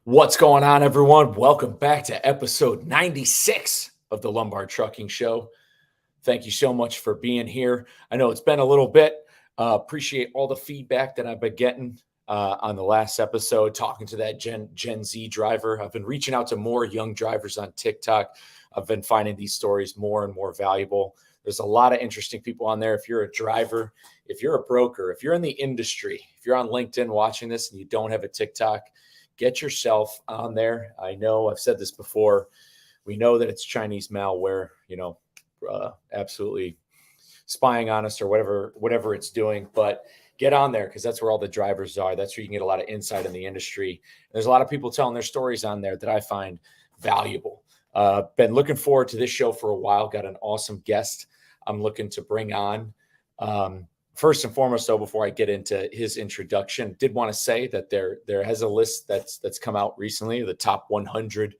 What's going on, everyone? Welcome back to episode 96 of the Lumbar Trucking Show. Thank you so much for being here. I know it's been a little bit. Appreciate all the feedback that I've been getting on the last episode, talking to that Gen Z driver. I've been reaching out to more young drivers on TikTok. I've been finding these stories more and more valuable. There's a lot of interesting people on there. If you're a driver, if you're a broker, if you're in the industry, if you're on LinkedIn watching this and you don't have a TikTok, get yourself on there. I know I've said this before. We know that it's Chinese malware, absolutely spying on us or whatever it's doing. But get on there because that's where all the drivers are. That's where you can get a lot of insight in the industry. And there's a lot of people telling their stories on there that I find valuable. Been looking forward to this show for a while. Got an awesome guest I'm looking to bring on. First and foremost, though, before I get into his introduction, did want to say that there has a list that's come out recently, the top 100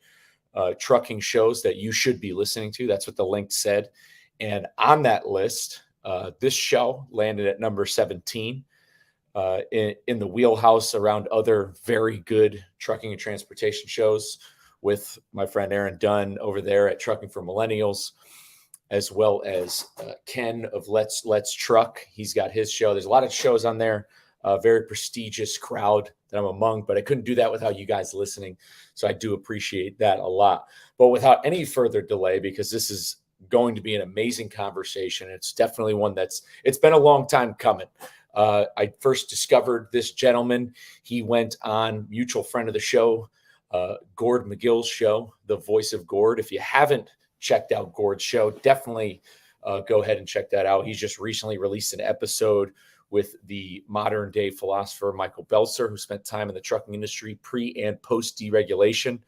trucking shows that you should be listening to. That's what the link said. And on that list, this show landed at number 17 in the wheelhouse around other very good trucking and transportation shows with my friend Aaron Dunn over there at Trucking for Millennials, as well as Ken of Let's Truck. He's got his show. There's a lot of shows on there, very prestigious crowd that I'm among, but I couldn't do that without you guys listening. So I do appreciate that a lot. But without any further delay, because this is going to be an amazing conversation, it's definitely one it's been a long time coming. I first discovered this gentleman. He went on mutual friend of the show, Gord McGill's show, The Voice of Gord. If you haven't checked out Gord's show, definitely go ahead and check that out. He's just recently released an episode with the modern day philosopher Michael Belzer, who spent time in the trucking industry pre and post deregulation.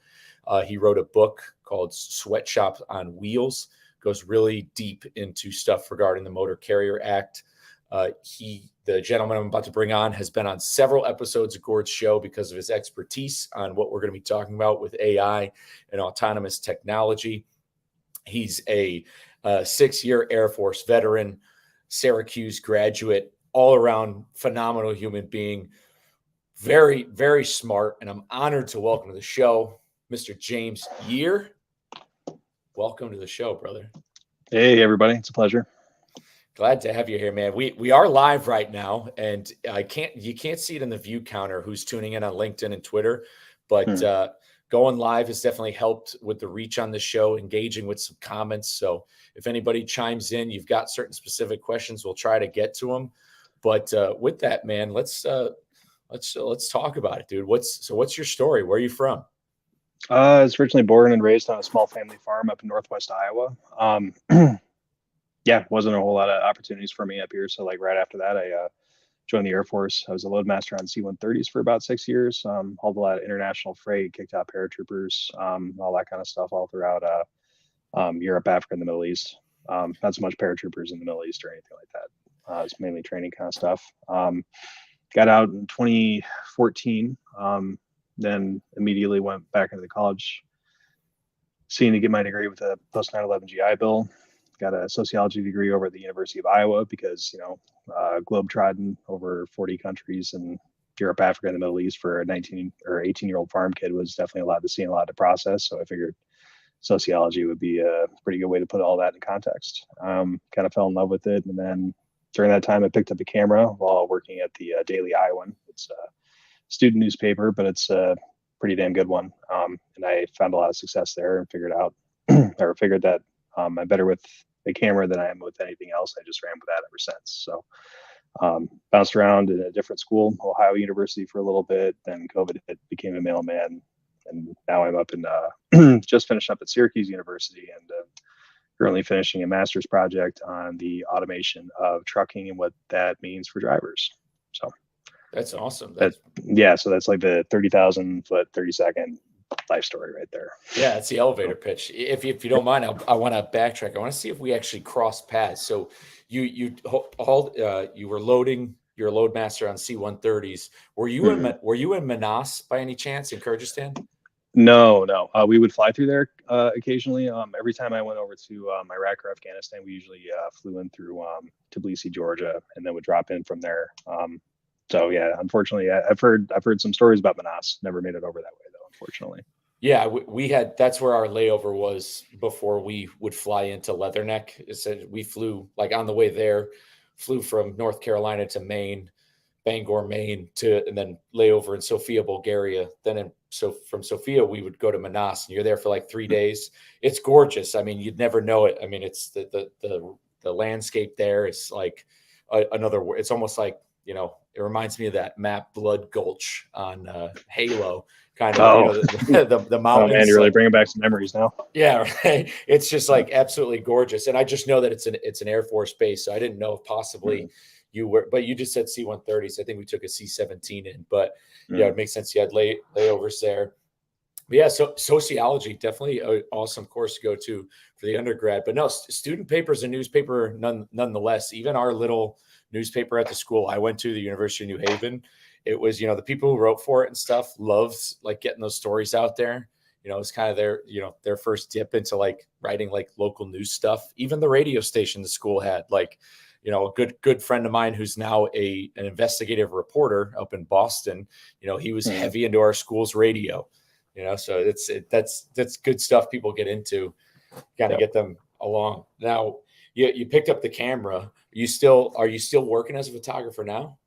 He wrote a book called Sweatshops on Wheels, goes really deep into stuff regarding the Motor Carrier Act. The gentleman I'm about to bring on has been on several episodes of Gord's show because of his expertise on what we're going to be talking about with AI and autonomous technology. He's a 6-year Air Force veteran, Syracuse graduate, all around phenomenal human being, very, very smart. And I'm honored to welcome to the show, Mr. James Year. Welcome to the show, brother. Hey, everybody. It's a pleasure. Glad to have you here, man. We are live right now, and you can't see it in the view counter who's tuning in on LinkedIn and Twitter, but going live has definitely helped with the reach on the show, engaging with some comments. So if anybody chimes in, you've got certain specific questions, we'll try to get to them. But with that, man, let's talk about it, dude. What's your story? Where are you from? I was originally born and raised on a small family farm up in Northwest Iowa. Yeah, wasn't a whole lot of opportunities for me up here. So like right after that, I joined the Air Force. I was a loadmaster on C-130s for about 6 years. Hauled a lot of international freight, kicked out paratroopers, all that kind of stuff all throughout Europe, Africa, and the Middle East. Not so much paratroopers in the Middle East or anything like that. It's mainly training kind of stuff. Got out in 2014, then immediately went back into the college scene to get my degree with a post 9/11 GI Bill. Got a sociology degree over at the University of Iowa because, globetrotting over 40 countries in Europe, Africa, and the Middle East for a 19 or 18-year-old farm kid was definitely a lot to see and a lot to process. So I figured sociology would be a pretty good way to put all that in context. Kind of fell in love with it. And then during that time, I picked up a camera while working at the Daily Iowan. It's a student newspaper, but it's a pretty damn good one. And I found a lot of success there and figured that I'm better with a camera than I am with anything else. I just ran with that ever since. So bounced around in a different school, Ohio University for a little bit. Then COVID hit, became a mailman. And now I'm up in, just finished up at Syracuse University and currently finishing a master's project on the automation of trucking and what that means for drivers. So that's awesome. So that's like the 30,000 foot, 30-second life story right there. Yeah, it's the elevator pitch. If you don't mind, I want to backtrack. I want to see if we actually crossed paths. So you were loading. You're a loadmaster on C-130s. Were you in Manas by any chance in Kyrgyzstan? No. We would fly through there occasionally. Every time I went over to Iraq or Afghanistan, we usually flew in through Tbilisi, Georgia, and then would drop in from there. So yeah, unfortunately, I've heard some stories about Manas. Never made it over that way though. unfortunately. Yeah, we had, that's where our layover was before we would fly into Leatherneck. It said we flew like on the way there, flew from North Carolina to Maine, Bangor, Maine, to and then layover in Sofia, Bulgaria. Then so from Sofia we would go to Manas, and you're there for like 3 days. It's gorgeous. I mean, you'd never know it. I mean, it's the landscape there is like another. It's almost like, you know, it reminds me of that map Blood Gulch on Halo, kind of, you Oh, know, the oh mountains. man, you're really like, bringing back some memories now. yeah, right. It's just like absolutely gorgeous. And I just know that it's an Air Force base. So I didn't know if possibly you were, but you just said C-130s. I think we took a C-17 in, but yeah, it makes sense. You had layovers there. But yeah, so sociology, definitely an awesome course to go to for the undergrad. But no, student paper is a newspaper nonetheless. Even our little newspaper at the school I went to, the University of New Haven, it was, you know, the people who wrote for it and stuff loves like getting those stories out there. You know, it's kind of their, you know, their first dip into like writing like local news stuff. Even the radio station the school had, like, you know, a good friend of mine who's now an investigative reporter up in Boston. You know, he was heavy into our school's radio. You know, so that's good stuff people get into, kind of get them along. Now, you picked up the camera. Are you still working as a photographer now?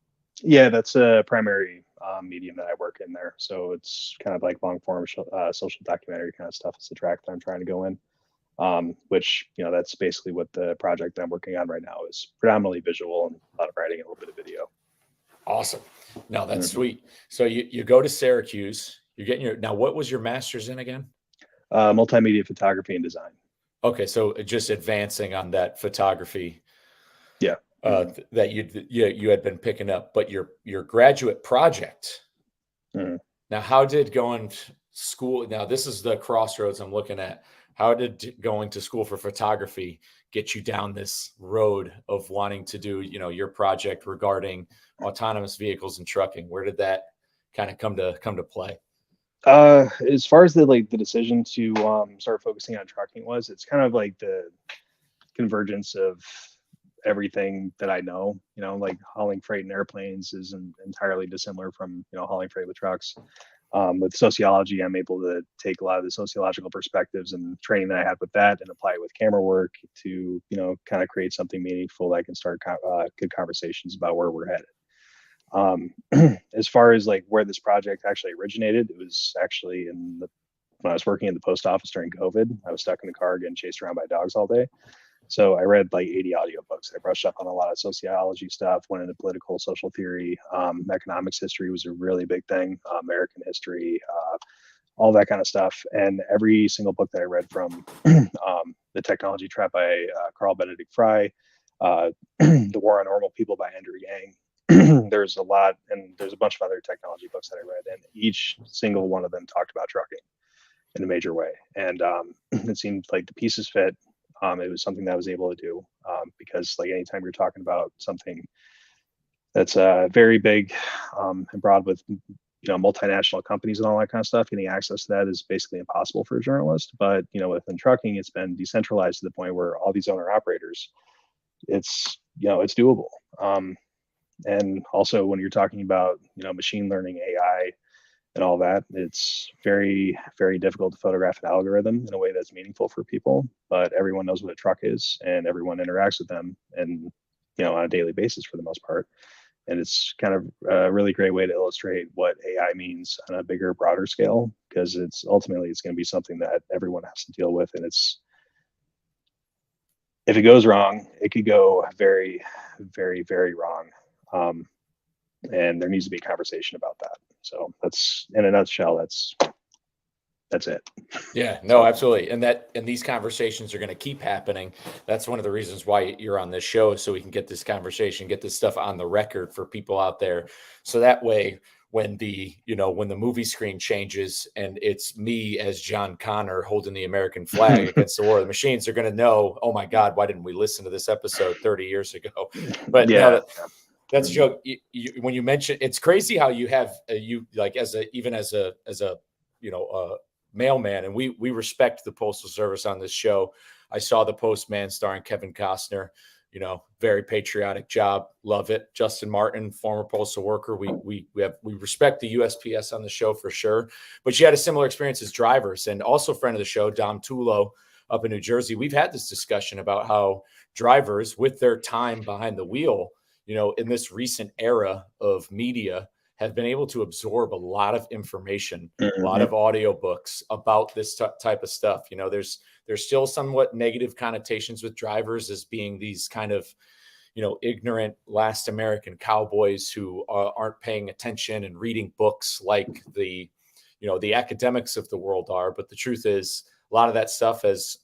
Yeah, that's a primary medium that I work in there. So it's kind of like long form social documentary kind of stuff. It's the track that I'm trying to go in, which, you know, that's basically what the project that I'm working on right now is, predominantly visual and a lot of writing and a little bit of video. Awesome. No, that's sweet. So you go to Syracuse. You're getting now, what was your master's in again? Multimedia photography and design. Okay, so just advancing on that photography. Yeah. That you had been picking up, but your graduate project. Now, how did going to school? Now, this is the crossroads I'm looking at. How did going to school for photography get you down this road of wanting to do, you know, your project regarding autonomous vehicles and trucking? Where did that kind of come to play? As far as the decision to start focusing on trucking was, it's kind of like the convergence of everything that I know. You know, like hauling freight in airplanes isn't entirely dissimilar from, you know, hauling freight with trucks. With sociology, I'm able to take a lot of the sociological perspectives and training that I had with that and apply it with camera work to, you know, kind of create something meaningful that can start good conversations about where we're headed. As far as like where this project actually originated, it was actually when I was working in the post office during COVID. I was stuck in the car getting chased around by dogs all day. So I read like 80 audiobooks. I brushed up on a lot of sociology stuff, went into political social theory. Economics history was a really big thing, American history, all that kind of stuff. And every single book that I read from The Technology Trap by Carl Benedict Fry, The War on Normal People by Andrew Yang, there's a lot, and there's a bunch of other technology books that I read, and each single one of them talked about trucking in a major way. And it seemed like the pieces fit. It was something that I was able to do because, like, anytime you're talking about something that's very big and broad with, you know, multinational companies and all that kind of stuff, getting access to that is basically impossible for a journalist. But, you know, within trucking, it's been decentralized to the point where all these owner operators, it's, you know, it's doable. And also when you're talking about, you know, machine learning, AI, and all that, it's very, very difficult to photograph an algorithm in a way that's meaningful for people. But everyone knows what a truck is, and everyone interacts with them, and, you know, on a daily basis for the most part. And it's kind of a really great way to illustrate what AI means on a bigger, broader scale, because it's ultimately going to be something that everyone has to deal with, and it's, if it goes wrong, it could go very, very, very wrong. And there needs to be a conversation about that. So that's, in a nutshell, that's it. Yeah, no, absolutely. And these conversations are going to keep happening. That's one of the reasons why you're on this show, so we can get this conversation, get this stuff on the record for people out there. So that way, when the movie screen changes and it's me as John Connor holding the American flag against the War of the Machines, they're going to know, oh my God, why didn't we listen to this episode 30 years ago? But yeah. no, that's a joke. When you mention, it's crazy how you have you like as a mailman, and we respect the Postal Service on this show. I saw The Postman starring Kevin Costner. very patriotic job. Love it. Justin Martin, former postal worker. We respect the USPS on the show for sure. But she had a similar experience as drivers, and also friend of the show, Dom Tulo, up in New Jersey. We've had this discussion about how drivers, with their time behind the wheel, in this recent era of media, have been able to absorb a lot of information, a lot of audiobooks about this type of stuff. There's still somewhat negative connotations with drivers as being these kind of, ignorant last American cowboys who aren't paying attention and reading books like the academics of the world are. But the truth is, a lot of that stuff has,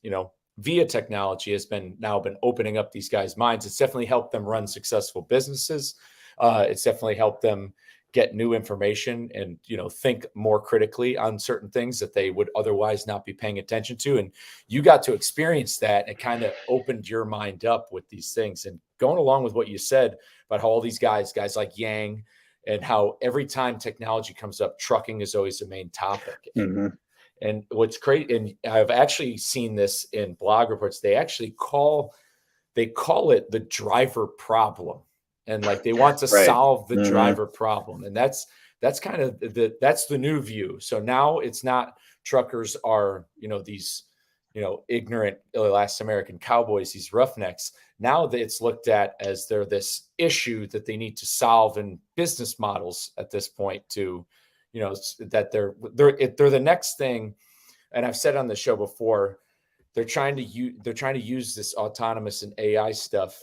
via technology has now been opening up these guys' minds. It's definitely helped them run successful businesses. It's definitely helped them get new information and, think more critically on certain things that they would otherwise not be paying attention to. And you got to experience that. And it kind of opened your mind up with these things. And going along with what you said about how all these guys like Yang, and how every time technology comes up, trucking is always the main topic. And what's great, and I've actually seen this in blog reports, they call it the driver problem. And like they want to solve the driver problem. And that's kind of that's the new view. So now it's not truckers are, these, ignorant last American cowboys, these roughnecks. Now that it's looked at as they're this issue that they need to solve in business models at this point to, that they're the next thing. And I've said on the show before, they're trying to use this autonomous and AI stuff.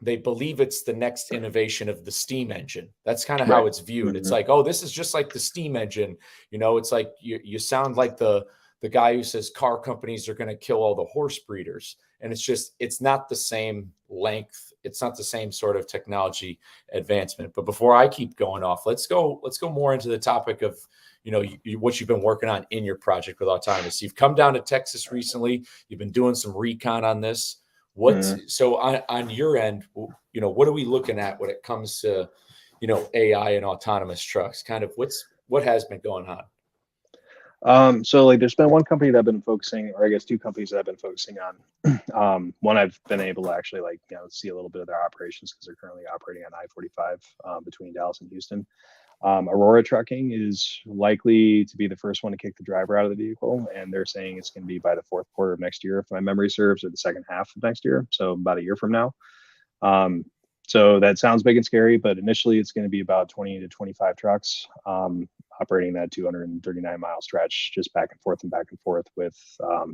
They believe it's the next innovation of the steam engine. That's kind of how it's viewed. It's like, oh, this is just like the steam engine. It's like you sound like the guy who says car companies are going to kill all the horse breeders. And it's not the same length. It's not the same sort of technology advancement. But before I keep going off, let's go more into the topic of, what you've been working on in your project with autonomous. You've come down to Texas recently. You've been doing some recon on this. So on your end, what are we looking at when it comes to, AI and autonomous trucks? Kind of what has been going on? So like there's been one company that I've been focusing, or I guess two companies that I've been focusing on. One I've been able to actually see a little bit of their operations because they're currently operating on I-45 between Dallas and Houston. Aurora Trucking is likely to be the first one to kick the driver out of the vehicle, and they're saying it's going to be by the fourth quarter of next year, if my memory serves, or the second half of next year, so about a year from now. So that sounds big and scary, but initially it's going to be about 20 to 25 trucks operating that 239-mile stretch, just back and forth with I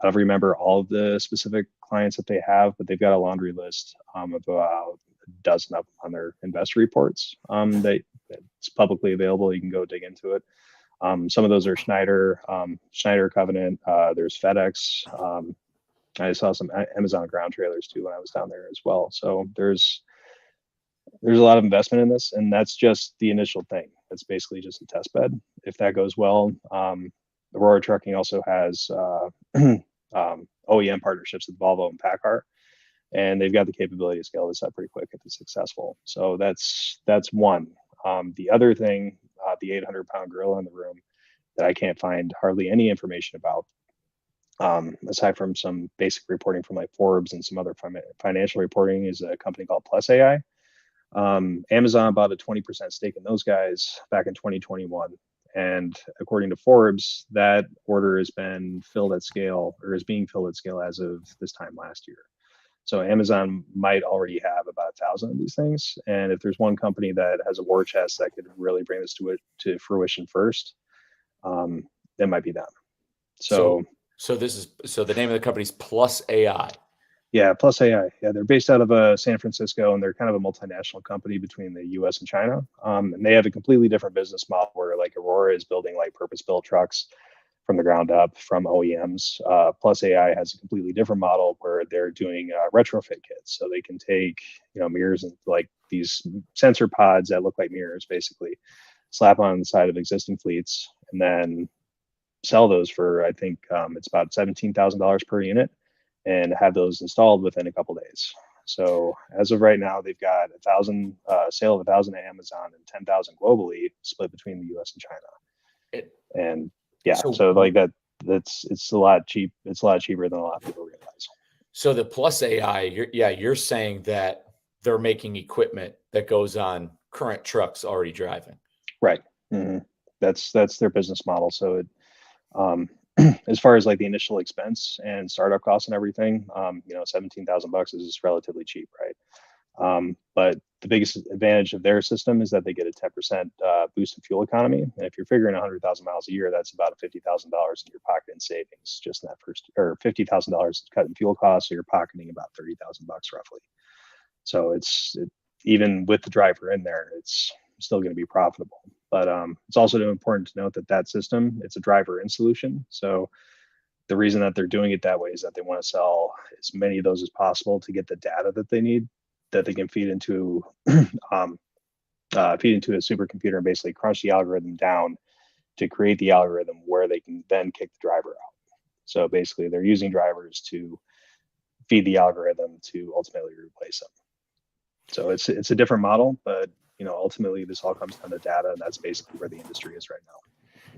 don't remember all of the specific clients that they have, but they've got a laundry list of about a dozen of them on their investor reports that's publicly available. You can go dig into it. Some of those are Schneider Covenant. There's FedEx. I saw some Amazon ground trailers too when I was down there as well. So there's a lot of investment in this, and that's just the initial thing. That's basically just a test bed. If that goes well, Aurora Trucking also has OEM partnerships with Volvo and PACCAR, and they've got the capability to scale this up pretty quick if it's successful. So that's one. The other thing, the 800-pound gorilla in the room that I can't find hardly any information about, aside from some basic reporting from like Forbes and some other financial reporting, is a company called Plus AI. Amazon bought a 20% stake in those guys back in 2021. And according to Forbes, that order has been filled at scale, or is being filled at scale as of this time last year. So Amazon might already have about 1,000 of these things. And if there's one company that has a war chest that could really bring this to fruition first, that might be them. So the name of the company is Plus AI. Yeah, Plus AI. Yeah, they're based out of San Francisco, and they're kind of a multinational company between the U.S. and China. And they have a completely different business model where like Aurora is building like purpose-built trucks from the ground up from OEMs. Plus AI has a completely different model where they're doing retrofit kits, so they can take mirrors and like these sensor pods that look like mirrors, basically slap on the side of existing fleets, and then sell those for I think it's about $17,000 per unit, and have those installed within a couple days. So as of right now, they've got 1,000 sale of 1,000 at Amazon and 10,000 globally, split between the U.S. and China. And yeah, so like it's a lot cheaper than a lot of people realize. So the plus AI, you're saying that they're making equipment that goes on current trucks already driving. Right. hmm that's their business model. So it, um, as far as like the initial expense and startup costs and everything, 17,000 bucks is relatively cheap, right? But the biggest advantage of their system is that they get a 10% boost in fuel economy. And if you're figuring 100,000 miles a year, that's about $50,000 in your pocket in savings just in that first, or $50,000 cut in fuel costs. So you're pocketing about 30,000 bucks roughly. So even with the driver in there, it's still going to be profitable. But it's also important to note that that system, it's a driver in solution. So the reason that they're doing it that way is that they want to sell as many of those as possible to get the data that they need, that they can feed into um, feed into a supercomputer and basically crunch the algorithm down to create the algorithm where they can then kick the driver out. So basically, they're using drivers to feed the algorithm to ultimately replace them. So it's a different model, but ultimately this all comes down to data, and that's basically where the industry is right now.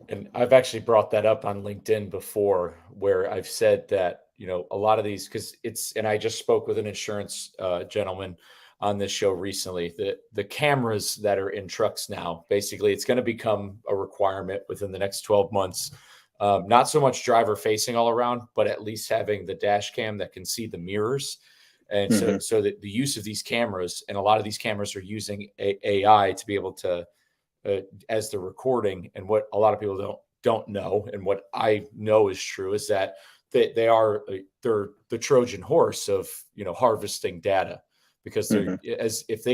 And I've actually brought that up on LinkedIn before, where I've said that, a lot of these, because and I just spoke with an insurance gentleman on this show recently, the cameras that are in trucks now, basically it's going to become a requirement within the next 12 months. Not so much driver facing all around, but at least having the dash cam that can see the mirrors. And so that the use of these cameras, and a lot of these cameras are using AI to be able to, as they're recording. And what a lot of people don't know, and what I know is true, is that they're the Trojan horse of harvesting data, because they're as if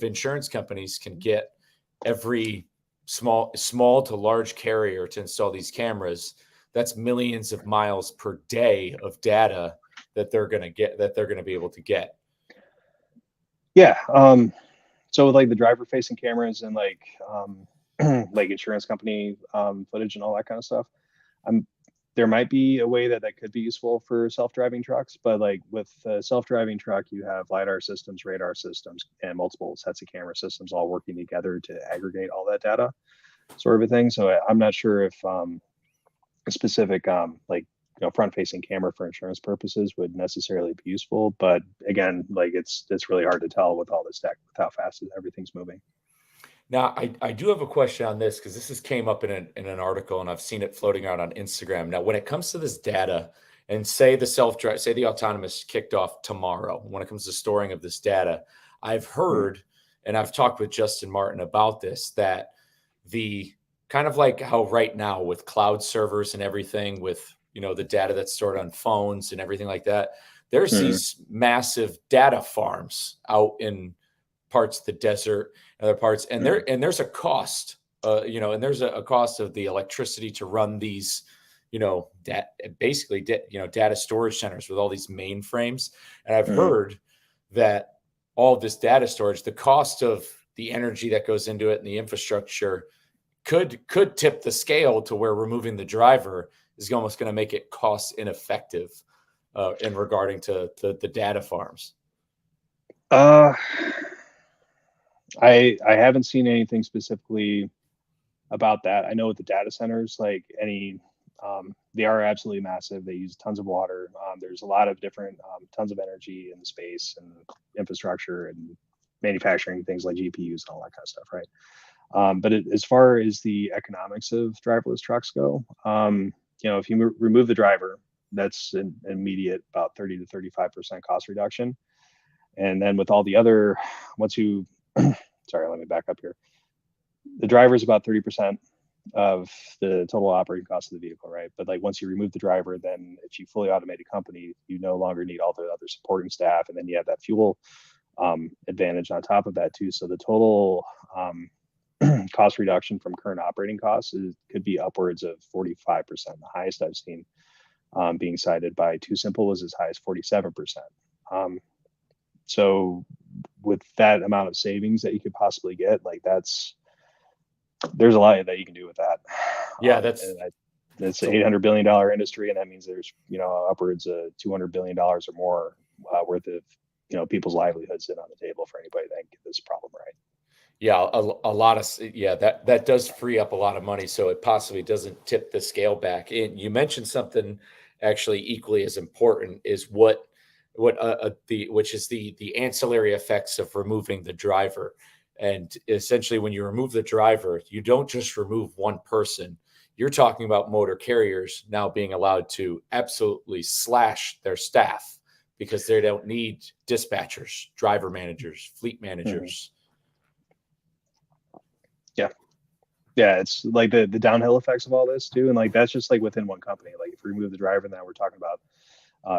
insurance companies can get every small to large carrier to install these cameras, that's millions of miles per day of data that they're going to be able to get. Yeah. So with like the driver facing cameras and like like insurance company footage and all that kind of stuff, there might be a way that could be useful for self-driving trucks, but like with a self-driving truck, you have LiDAR systems, radar systems, and multiple sets of camera systems all working together to aggregate all that data, sort of a thing. So I'm not sure if a specific front-facing camera for insurance purposes would necessarily be useful, but again, like it's really hard to tell with all this tech, with how fast everything's moving. Now, I do have a question on this, because this came up in an article, and I've seen it floating around on Instagram. Now, when it comes to this data, and say the autonomous kicked off tomorrow, when it comes to storing of this data, I've heard, and I've talked with Justin Martin about this, that the kind of like how right now with cloud servers and everything, with the data that's stored on phones and everything like that, there's these massive data farms out in parts of the desert and other parts, and there's a cost, and there's a cost of the electricity to run these, data storage centers with all these mainframes. And I've heard that all of this data storage, the cost of the energy that goes into it and the infrastructure could tip the scale to where removing the driver is almost going to make it cost ineffective in regarding to the data farms. I haven't seen anything specifically about that. I know with the data centers, like they are absolutely massive. They use tons of water. There's a lot of different tons of energy in the space and infrastructure and manufacturing things like GPUs and all that kind of stuff, right? But as far as the economics of driverless trucks go, if you remove the driver, that's an immediate about 30 to 35% cost reduction. And then with all the other, sorry, let me back up here. The driver is about 30% of the total operating cost of the vehicle, right? But like once you remove the driver, then if you fully automate a company, you no longer need all the other supporting staff, and then you have that fuel advantage on top of that too. So the total cost reduction from current operating costs could be upwards of 45%. The highest I've seen being cited by Too Simple was as high as 47%. So with that amount of savings that you could possibly get, like there's a lot that you can do with that. Yeah, it's an $800 billion industry, and that means there's upwards of $200 billion or more worth of people's livelihoods sitting on the table for anybody that can get this problem right. Yeah, a lot of that does free up a lot of money, so it possibly doesn't tip the scale back. And you mentioned something, actually equally as important is which is the ancillary effects of removing the driver. And essentially, when you remove the driver, you don't just remove one person. You're talking about motor carriers now being allowed to absolutely slash their staff because they don't need dispatchers, driver managers, fleet managers. Yeah. Yeah, it's like the downhill effects of all this too, and like that's just like within one company. Like if we remove the driver, now we're talking about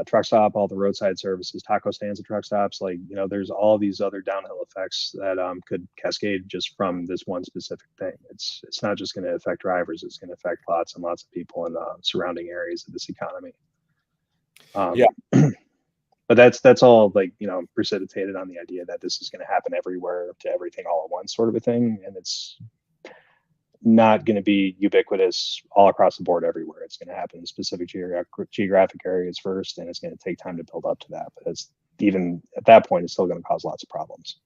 truck stop, all the roadside services, taco stands at truck stops. Like, you know, there's all these other downhill effects that could cascade just from this one specific thing. It's not just going to affect drivers; it's going to affect lots and lots of people in surrounding areas of this economy. Yeah. But that's all like, you know, precipitated on the idea that this is going to happen everywhere to everything all at once, sort of a thing, and it's not going to be ubiquitous all across the board everywhere. It's going to happen in specific geographic areas first, and it's going to take time to build up to that. But it's even at that point, it's still going to cause lots of problems.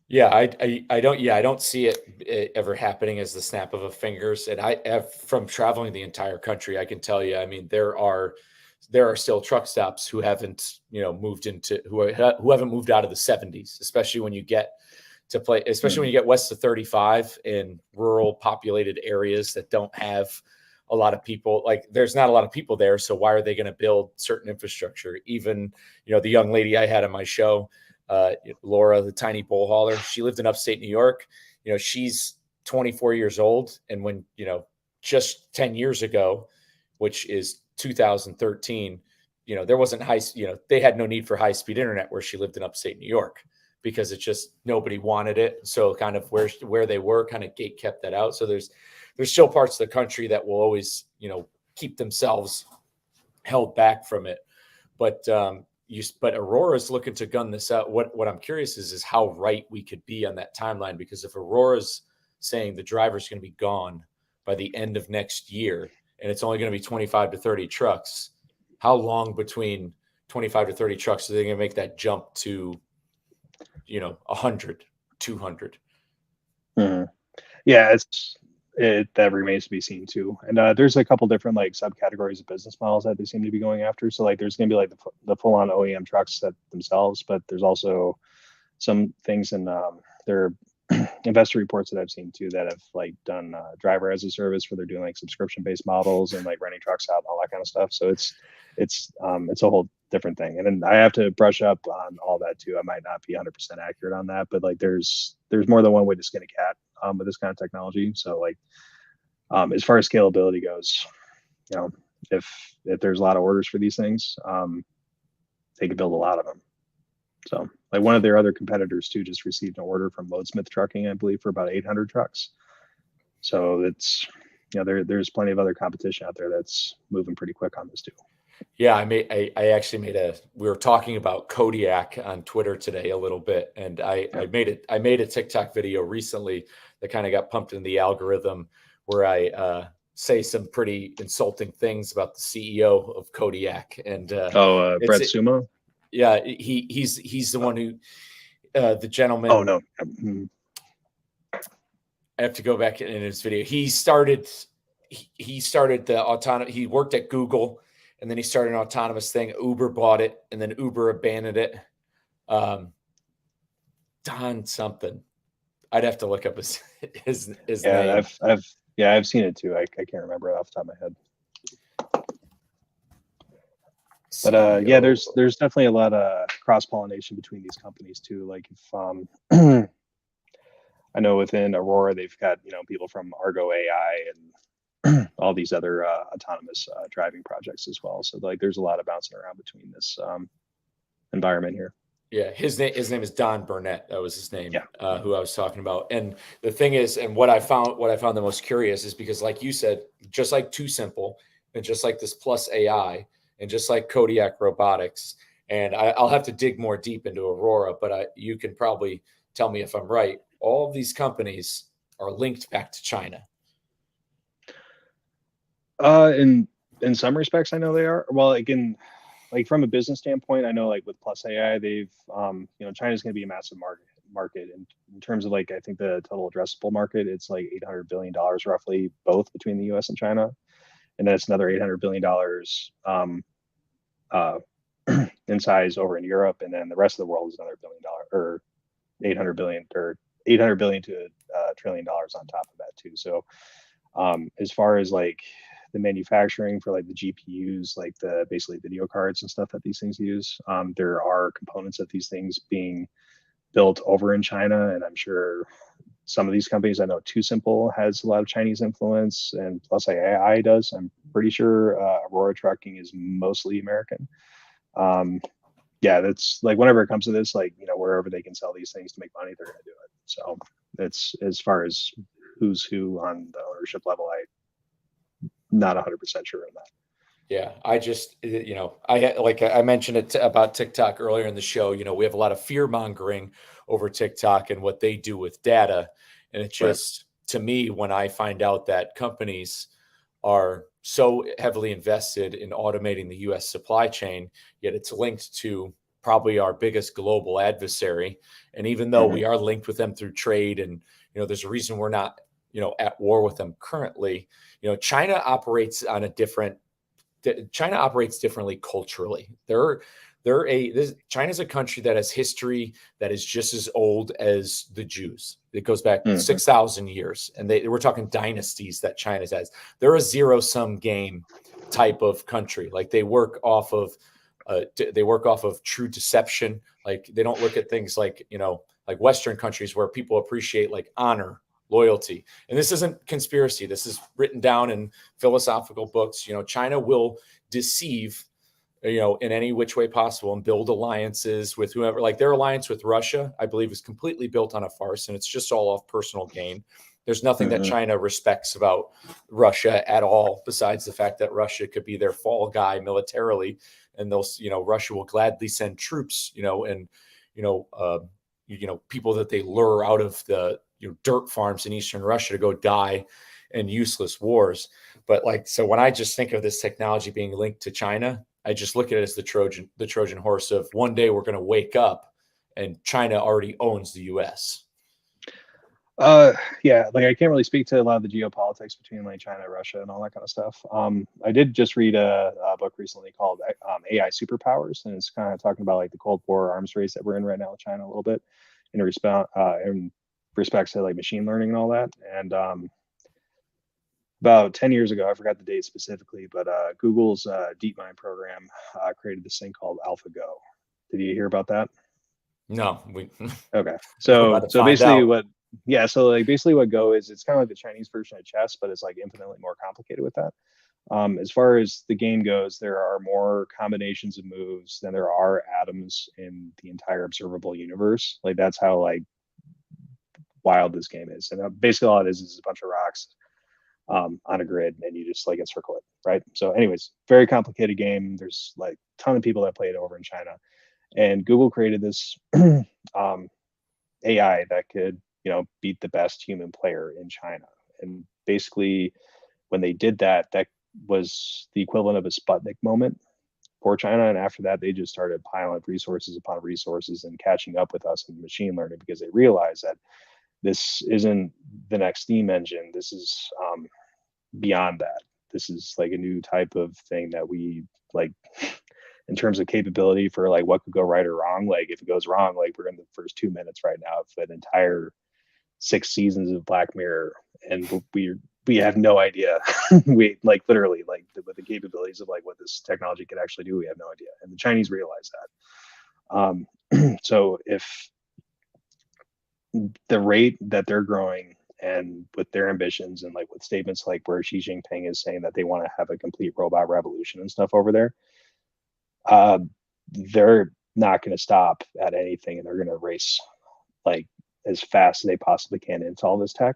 Yeah, I don't see it ever happening as the snap of a fingers. And I have, from traveling the entire country, I can tell you, I mean, there are still truck stops who haven't, moved into who haven't moved out of the 70s, especially when you get to play, especially when you get west of 35 in rural populated areas that don't have a lot of people. Like there's not a lot of people there. So why are they going to build certain infrastructure? Even, the young lady I had on my show, Laura, the tiny bull hauler, she lived in upstate New York. She's 24 years old. And when, just 10 years ago, which is 2013, there wasn't they had no need for high speed internet where she lived in upstate New York, because it's just nobody wanted it. So kind of where they were kind of gate kept that out. So there's still parts of the country that will always, keep themselves held back from it. But Aurora's looking to gun this out. What I'm curious is how right we could be on that timeline, because if Aurora's saying the driver's going to be gone by the end of next year, and it's only going to be 25 to 30 trucks, how long between 25 to 30 trucks are they going to make that jump to 100, 200? Mm-hmm. Yeah, that remains to be seen too. And there's a couple different like subcategories of business models that they seem to be going after. So like there's going to be like the full on OEM trucks that themselves, but there's also some things in their investor reports that I've seen too that have like done driver as a service, where they're doing like subscription based models and like renting trucks out and all that kind of stuff. So it's a whole different thing. And then I have to brush up on all that too. I might not be 100% accurate on that, but like there's more than one way to skin a cat with this kind of technology. So like as far as scalability goes, if there's a lot of orders for these things, they could build a lot of them. So like one of their other competitors too just received an order from Loadsmith Trucking, I believe, for about 800 trucks. So it's, there's plenty of other competition out there that's moving pretty quick on this too. Yeah, I actually we were talking about Kodiak on Twitter today a little bit, and I made a TikTok video recently that kind of got pumped in the algorithm, where I say some pretty insulting things about the CEO of Kodiak. And Brett Sumo. Yeah, he's the one who the gentleman. Oh no. I have to go back in his video. He started the autonomous. He worked at Google, and then he started an autonomous thing. Uber bought it, and then Uber abandoned it. Don something. I'd have to look up his name. I've seen it too. I can't remember it off the top of my head. But there's definitely a lot of cross pollination between these companies too. Like if I know within Aurora they've got people from Argo AI and all these other autonomous driving projects as well. So like there's a lot of bouncing around between this environment here. Yeah, his name is Don Burnett. That was his name. Yeah. Who I was talking about. And the thing is, and what I found the most curious is, because like you said, just like Too Simple, and just like this Plus AI, and just like Kodiak Robotics, and I'll have to dig more deep into Aurora, but you can probably tell me if I'm right. All of these companies are linked back to China. In some respects, I know they are. Well, again, like from a business standpoint, I know like with Plus AI, they've China's going to be a massive market in terms of like, I think the total addressable market, it's like $800 billion roughly, both between the US and China. and then it's another $800 billion uh, in size over in Europe, and then the rest of the world is another $1 billion or 800 billion or 800 billion to $1 trillion on top of that too. So as far as like the manufacturing for like the GPUs, like the basically video cards and stuff that these things use, there are components of these things being built over in China, and I'm sure some of these companies, I know Too Simple has a lot of Chinese influence, and plus AI does. I'm pretty sure Aurora Trucking is mostly American. Yeah, that's like whenever it comes to this, like, wherever they can sell these things to make money, they're going to do it. So it's, as far as who's who on the ownership level, I'm not 100% sure on that. Yeah, I just, like I mentioned it about TikTok earlier in the show. We have a lot of fear mongering over TikTok and what they do with data. And it Right. just, to me, when I find out that companies are so heavily invested in automating the US supply chain, yet it's linked to probably our biggest global adversary. And even though Mm-hmm. we are linked with them through trade, and, there's a reason we're not, at war with them currently, China operates on a different China operates differently culturally. China's a country that has history that is just as old as the Jews. It goes back Mm-hmm. 6,000 years, and we're talking dynasties that China has. They're a zero-sum game type of country. Like they work off of true deception. Like they don't look at things like like Western countries where people appreciate like honor, loyalty. And this isn't conspiracy. This is written down in philosophical books. China will deceive, in any which way possible, and build alliances with whoever. Like their alliance with Russia, I believe, is completely built on a farce, and it's just all off personal gain. There's nothing that Mm-hmm. China respects about Russia at all, besides the fact that Russia could be their fall guy militarily, and Russia will gladly send troops, and people that they lure out of the dirt farms in eastern Russia to go die in useless wars. But so when I just think of this technology being linked to China, I just look at it as the Trojan horse of one day we're going to wake up and China already owns the US. Yeah, like I can't really speak to a lot of the geopolitics between like China and Russia and all that kind of stuff. I did just read a book recently called AI Superpowers, and it's kind of talking about like the Cold War arms race that we're in right now with China a little bit in respects to like machine learning and all that. And about 10 years ago, I forgot the date specifically, but Google's DeepMind program created this thing called AlphaGo. Did you hear about that? No, Okay. we're about So to find basically out. basically what Go is, it's kind of like the Chinese version of chess, but it's like infinitely more complicated with that. As far as the game goes, there are more combinations of moves than there are atoms in the entire observable universe. Like that's how like wild this game is. And basically all it is a bunch of rocks on a grid, and you just like encircle it, right? So anyways, very complicated game. There's like a ton of people that play it over in China. And Google created this AI that could, beat the best human player in China. And basically, when they did that, that was the equivalent of a Sputnik moment for China. And after that, they just started piling up resources upon resources and catching up with us in machine learning, because they realized that this isn't the next steam engine. This is beyond that. This is like a new type of thing that we like in terms of capability for like what could go right or wrong. Like if it goes wrong, like we're in the first 2 minutes right now of an entire 6 seasons of Black Mirror, and we have no idea. We like literally like with the capabilities of like what this technology could actually do, we have no idea, and the Chinese realize that. So if the rate that they're growing and with their ambitions and like with statements like where Xi Jinping is saying that they want to have a complete robot revolution and stuff over there, they're not going to stop at anything, and they're going to race like as fast as they possibly can into all this tech.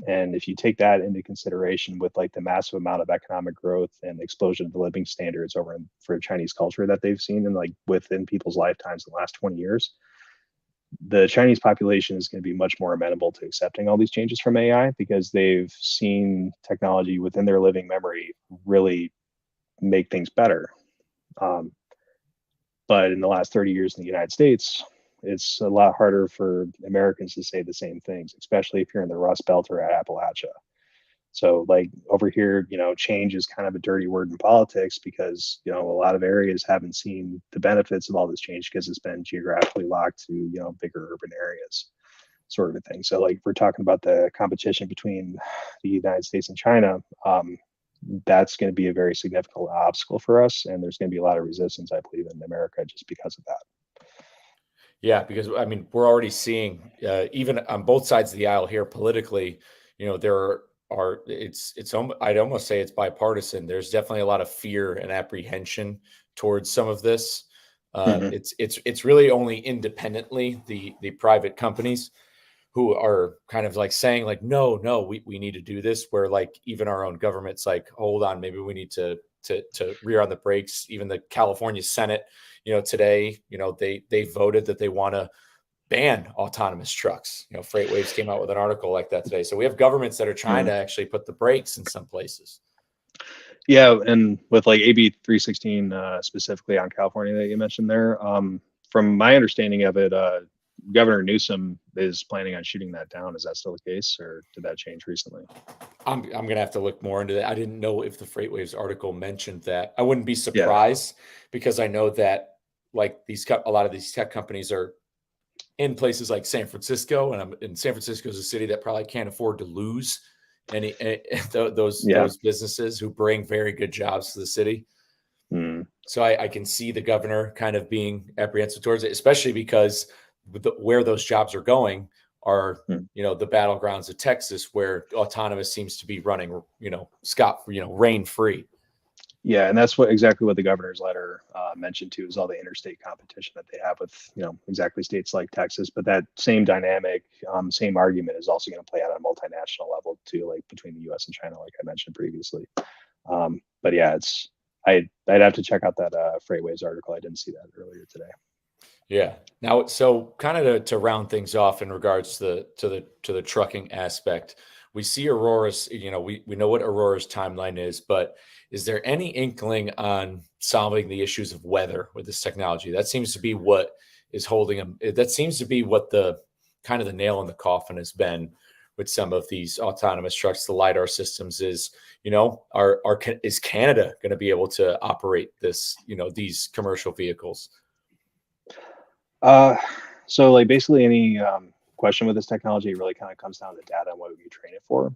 And if you take that into consideration with like the massive amount of economic growth and explosion of the living standards for Chinese culture that they've seen and like within people's lifetimes in the last 20 years, the Chinese population is going to be much more amenable to accepting all these changes from AI, because they've seen technology within their living memory really make things better. But in the last 30 years in the United States, it's a lot harder for Americans to say the same things, especially if you're in the Rust Belt or at Appalachia. So like over here, change is kind of a dirty word in politics because, a lot of areas haven't seen the benefits of all this change because it's been geographically locked to, bigger urban areas, sort of a thing. So like if we're talking about the competition between the United States and China, that's going to be a very significant obstacle for us. And there's going to be a lot of resistance, I believe, in America just because of that. Yeah, because I mean, we're already seeing even on both sides of the aisle here politically, there are I'd almost say it's bipartisan. There's definitely a lot of fear and apprehension towards some of this. Hmm. It's really only independently the private companies who are kind of like saying like, no, we need to do this, where like even our own government's like, hold on, maybe we need to rear on the brakes. Even the California Senate, today, they voted that they want to ban autonomous trucks. Freightwaves came out with an article like that today. So we have governments that are trying to actually put the brakes in some places. Yeah, and with like AB 316 specifically on California that you mentioned there, from my understanding of it, Governor Newsom is planning on shooting that down. Is that still the case, or did that change recently? I'm gonna have to look more into that. I didn't know if the Freightwaves article mentioned that. I wouldn't be Yeah. surprised because I know that like a lot of these tech companies are in places like San Francisco, and San Francisco is a city that probably can't afford to lose Yeah. those businesses who bring very good jobs to the city. Mm. So I can see the governor kind of being apprehensive towards it, especially because where those jobs are going are, Mm. the battlegrounds of Texas, where autonomous seems to be running, rain free. Yeah, and that's exactly what the governor's letter mentioned too, is all the interstate competition that they have with exactly states like Texas. But that same dynamic, same argument is also going to play out on a multinational level too, like between the U.S. and China, like I mentioned previously. But yeah, I'd have to check out that Freightways article. I didn't see that earlier today. Yeah. Now, so kind of to round things off in regards to the trucking aspect, we see Aurora's. We know what Aurora's timeline is, but is there any inkling on solving the issues of weather with this technology? That seems to be what is holding them. That seems to be what the kind of the nail in the coffin has been with some of these autonomous trucks. The lidar systems is, is Canada going to be able to operate this? These commercial vehicles. Uh, so like basically any question with this technology really kind of comes down to data and what you train it for.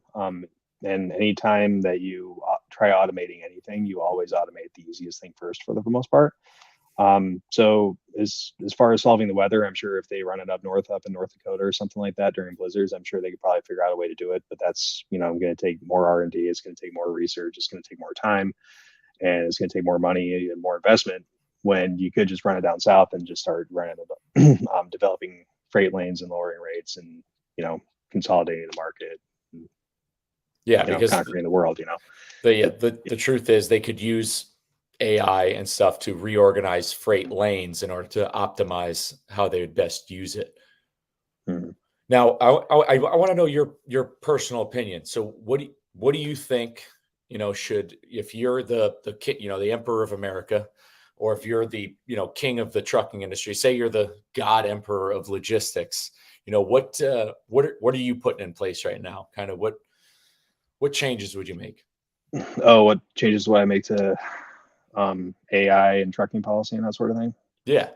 And anytime that you try automating anything, you always automate the easiest thing first for the most part. So as far as solving the weather, I'm sure if they run it up in North Dakota or something like that during blizzards, I'm sure they could probably figure out a way to do it. But that's going to take more R&D. It's going to take more research. It's going to take more time, and it's going to take more money and more investment. When you could just run it down south and just start running developing freight lanes and lowering rates and consolidating the market. And, yeah, because conquering the world. the truth is they could use AI and stuff to reorganize freight lanes in order to optimize how they would best use it. Hmm. Now, I want to know your personal opinion. So, what do you think? Should, if you're the emperor of America, or if you're the king of the trucking industry, say you're the god emperor of logistics, what are you putting in place right now? Kind of what changes would you make? Oh, what changes would I make to AI and trucking policy and that sort of thing? Yeah.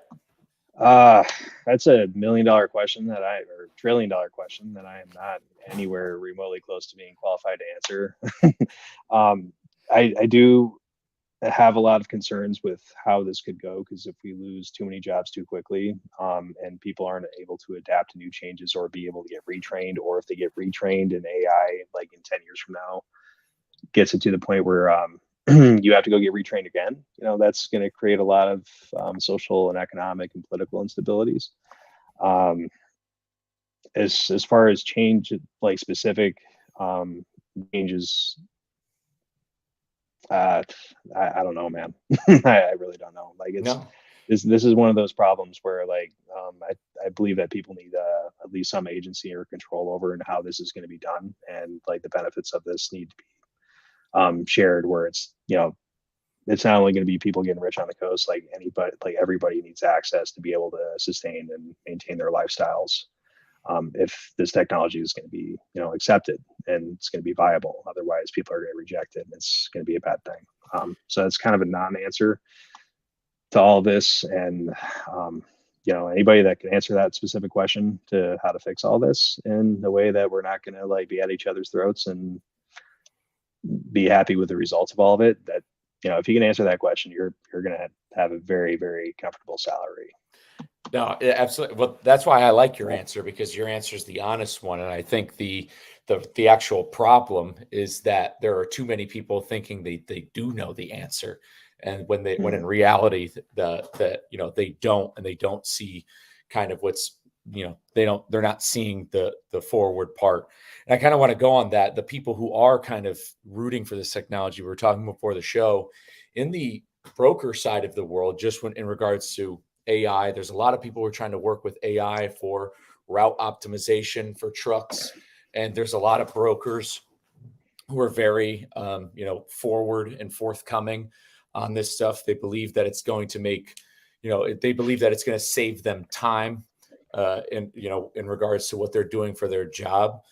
Uh, that's $1 million question or $1 trillion question that I am not anywhere remotely close to being qualified to answer. um, I do have a lot of concerns with how this could go, because if we lose too many jobs too quickly, and people aren't able to adapt to new changes or be able to get retrained, or if they get retrained in AI like in 10 years from now, gets it to the point where you have to go get retrained again, that's going to create a lot of social and economic and political instabilities. Um, as far as change, like specific changes, I don't know, man. I really don't know. Like No. this is one of those problems where like I believe that people need at least some agency or control over and how this is going to be done, and like the benefits of this need to be shared, where it's not only going to be people getting rich on the coast, like anybody, like everybody needs access to be able to sustain and maintain their lifestyles. If this technology is going to be accepted and it's going to be viable, otherwise otherwise people are going to reject it and it's going to be a bad thing. So it's kind of a non-answer to all this. And, anybody that can answer that specific question to how to fix all this in a way that we're not going to like be at each other's throats and be happy with the results of all of it, that, if you can answer that question, you're going to have a very, very comfortable salary. No, absolutely. Well, that's why I like your answer, because your answer is the honest one. And I think the actual problem is that there are too many people thinking they do know the answer. And when in reality, they don't, and they don't see kind of what's, they're not seeing the forward part. And I kind of want to go on that. The people who are kind of rooting for this technology, we were talking before the show, in the broker side of the world, just in regards to AI, there's a lot of people who are trying to work with AI for route optimization for trucks. And there's a lot of brokers who are very, forward and forthcoming on this stuff. They believe that it's going to make, they believe that it's going to save them time in regards to what they're doing for their job.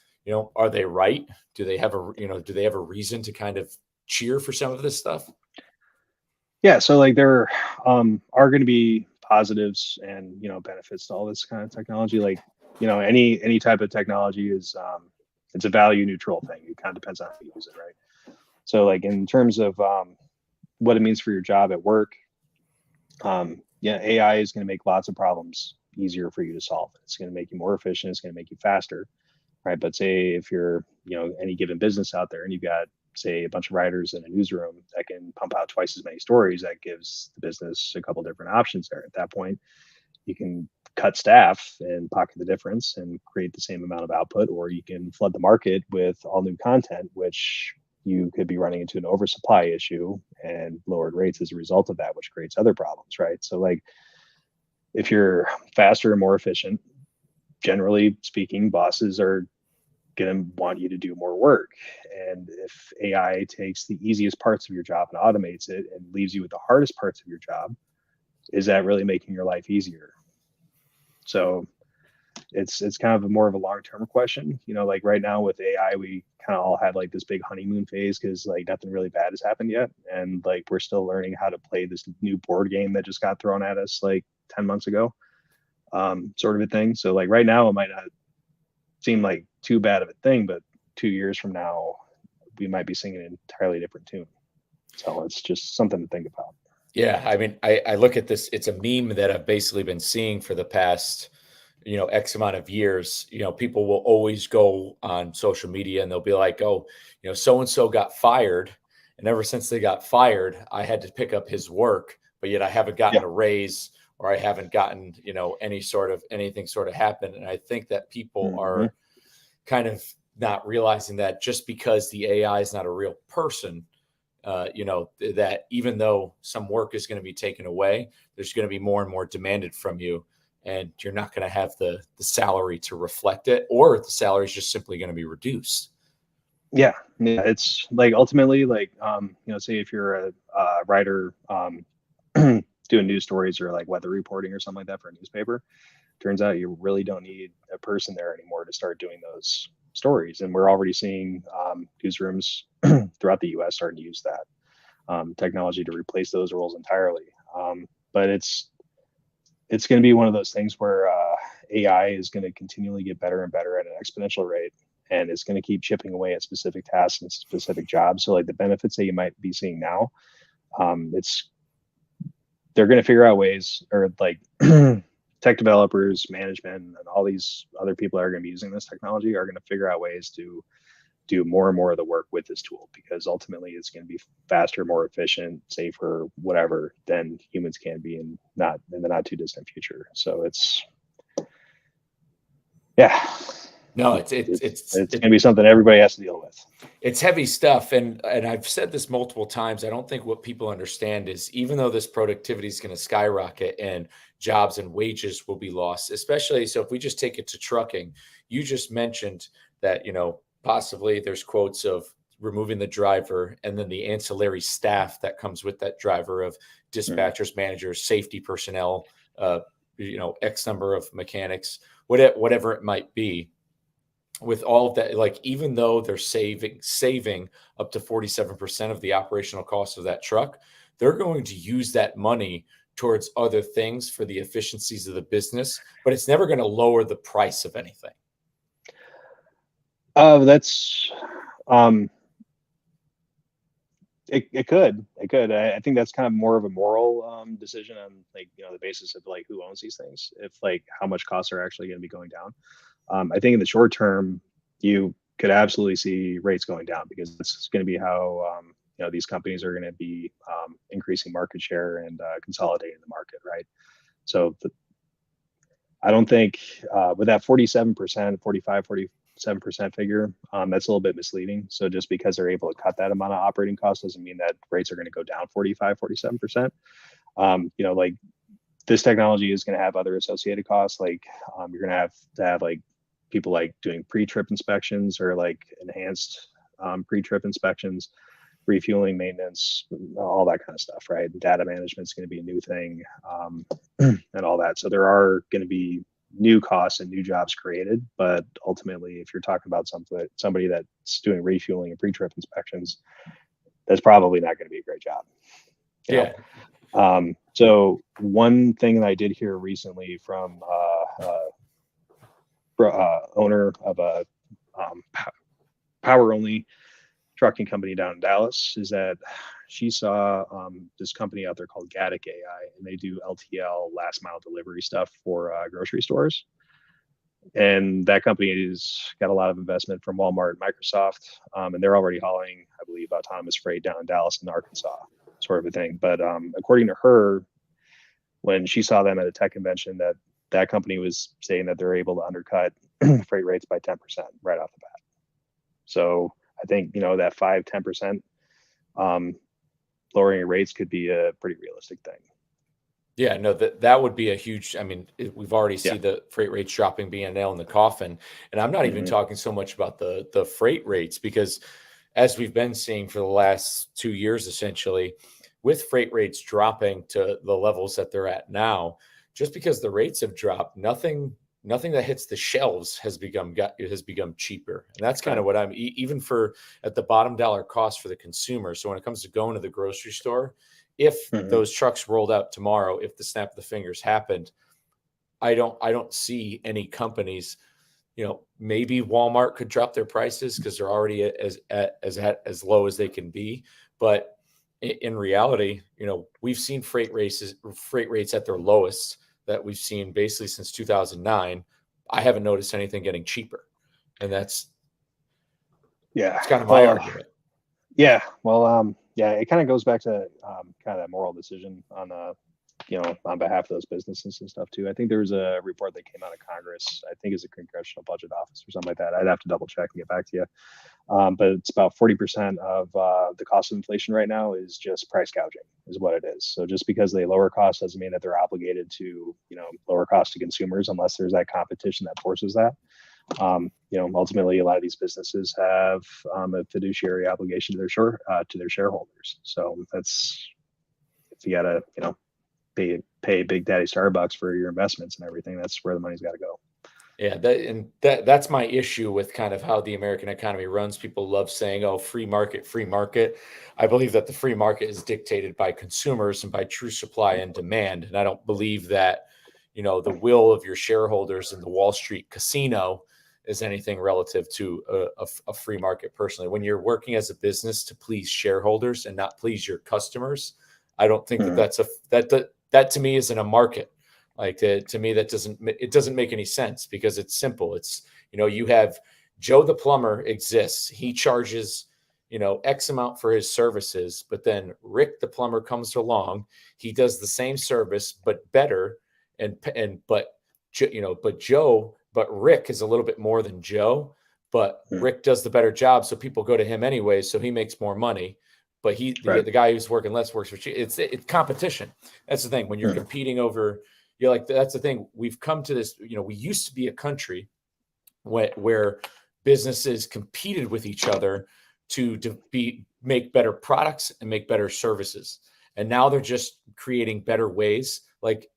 Are they right? Do they have a reason to kind of cheer for some of this stuff? Yeah. So like there are going to be positives and, benefits to all this kind of technology. Like, any type of technology is, it's a value neutral thing. It kind of depends on how you use it. Right. So like in terms of what it means for your job at work, AI is going to make lots of problems easier for you to solve. It's going to make you more efficient. It's going to make you faster. Right. But say if you're, any given business out there and you've got, say, a bunch of writers in a newsroom that can pump out twice as many stories, that gives the business a couple different options there. At that point, you can cut staff and pocket the difference and create the same amount of output, or you can flood the market with all new content, which you could be running into an oversupply issue and lowered rates as a result of that, which creates other problems, right? So like if you're faster and more efficient, generally speaking, bosses are going to want you to do more work. And if AI takes the easiest parts of your job and automates it and leaves you with the hardest parts of your job, is that really making your life easier? So it's kind of more of a long-term question. Like right now with AI, we kind of all had like this big honeymoon phase because like nothing really bad has happened yet. And like we're still learning how to play this new board game that just got thrown at us like 10 months ago, sort of a thing. So like right now it might not seem like too bad of a thing, but 2 years from now, we might be singing an entirely different tune. So it's just something to think about. Yeah. I mean, I look at this, it's a meme that I've basically been seeing for the past, X amount of years. People will always go on social media and they'll be like, oh, so-and-so got fired. And ever since they got fired, I had to pick up his work, but yet I haven't gotten a raise, or I haven't gotten, anything sort of happen. And I think that people are kind of not realizing that just because the AI is not a real person, that even though some work is going to be taken away, there's going to be more and more demanded from you, and you're not going to have the salary to reflect it, or the salary is just simply going to be reduced. Yeah. It's like ultimately, like, say if you're a writer doing news stories or like weather reporting or something like that for a newspaper, turns out you really don't need a person there anymore to start doing those stories. And we're already seeing newsrooms throughout the US starting to use that technology to replace those roles entirely. But it's going to be one of those things where AI is going to continually get better and better at an exponential rate, and it's going to keep chipping away at specific tasks and specific jobs. So like the benefits that you might be seeing now, they're going to figure out ways, or like tech developers, management, and all these other people that are going to be using this technology are going to figure out ways to do more and more of the work with this tool, because ultimately it's going to be faster, more efficient, safer, whatever, than humans can be in the not too distant future. So it's going to be something everybody has to deal with. It's heavy stuff. And I've said this multiple times. I don't think what people understand is, even though this productivity is going to skyrocket and jobs and wages will be lost, especially. So if we just take it to trucking, you just mentioned that, possibly there's quotes of removing the driver and then the ancillary staff that comes with that driver of dispatchers, managers, safety personnel, X number of mechanics, whatever it might be. with all of that, like even though they're saving up to 47% of the operational cost of that truck, they're going to use that money towards other things for the efficiencies of the business, but it's never going to lower the price of anything. That's um, it could. I think that's kind of more of a moral decision on like the basis of like who owns these things, if like how much costs are actually going to be going down. I think in the short term, you could absolutely see rates going down because it's going to be how these companies are going to be increasing market share and consolidating the market, right? So I don't think with that 47%, 45, 47% figure, that's a little bit misleading. So just because they're able to cut that amount of operating costs doesn't mean that rates are going to go down 45, 47%. Like this technology is going to have other associated costs. Like you're going to have like people like doing pre-trip inspections or like enhanced pre-trip inspections, refueling, maintenance, all that kind of stuff, right? Data management is going to be a new thing, and all that. So there are going to be new costs and new jobs created, but ultimately, if you're talking about somebody that's doing refueling and pre-trip inspections, that's probably not going to be a great job. Yeah. So one thing that I did hear recently from owner of a power only trucking company down in Dallas is that she saw this company out there called Gatic AI, and they do LTL last mile delivery stuff for grocery stores. And that company has got a lot of investment from Walmart and Microsoft, and they're already hauling, I believe, autonomous freight down in Dallas and Arkansas, sort of a thing. But according to her, when she saw them at a tech convention, that company was saying that they're able to undercut freight rates by 10% right off the bat. So I think that 5-10% lowering your rates could be a pretty realistic thing. Yeah, no, that would be a huge. I mean, we've already Yeah. seen the freight rates dropping being a nail in the coffin, and I'm not even talking so much about the freight rates because, as we've been seeing for the last 2 years, essentially, with freight rates dropping to the levels that they're at now, just because the rates have dropped, nothing that hits the shelves has become cheaper, and that's kind of what I'm even for at the bottom dollar cost for the consumer. So when it comes to going to the grocery store, if those trucks rolled out tomorrow, if the snap of the fingers happened, I don't see any companies. Maybe Walmart could drop their prices because they're already as low as they can be. But in reality, we've seen freight rates at their lowest that we've seen basically since 2009. I haven't noticed anything getting cheaper, and it's kind of my argument. Yeah, well, yeah, it kind of goes back to kind of that moral decision on on behalf of those businesses and stuff too. I think there was a report that came out of Congress. I think it's a Congressional Budget Office or something like that. I'd have to double check and get back to you. But it's about 40% of the cost of inflation right now is just price gouging, is what it is. So just because they lower costs doesn't mean that they're obligated to lower cost to consumers unless there's that competition that forces that. Ultimately, a lot of these businesses have a fiduciary obligation to their shareholders. So that's if you gotta pay Big Daddy Starbucks for your investments and everything, that's where the money's got to go. Yeah, that's my issue with kind of how the American economy runs. People love saying, "Oh, free market, free market." I believe that the free market is dictated by consumers and by true supply and demand, and I don't believe that the will of your shareholders in the Wall Street casino is anything relative to a free market. Personally, when you're working as a business to please shareholders and not please your customers, I don't think that to me isn't a market. Like to me, that doesn't make any sense because it's simple. It's you have Joe the plumber exists. He charges X amount for his services, but then Rick the plumber comes along. He does the same service but better, but Rick is a little bit more than Joe, but Rick does the better job, so people go to him anyway, so he makes more money. But the guy who's working less works for cheap. It's competition. That's the thing. When you're competing over, that's the thing. We've come to this. We used to be a country where businesses competed with each other to make better products and make better services, and now they're just creating better ways. Like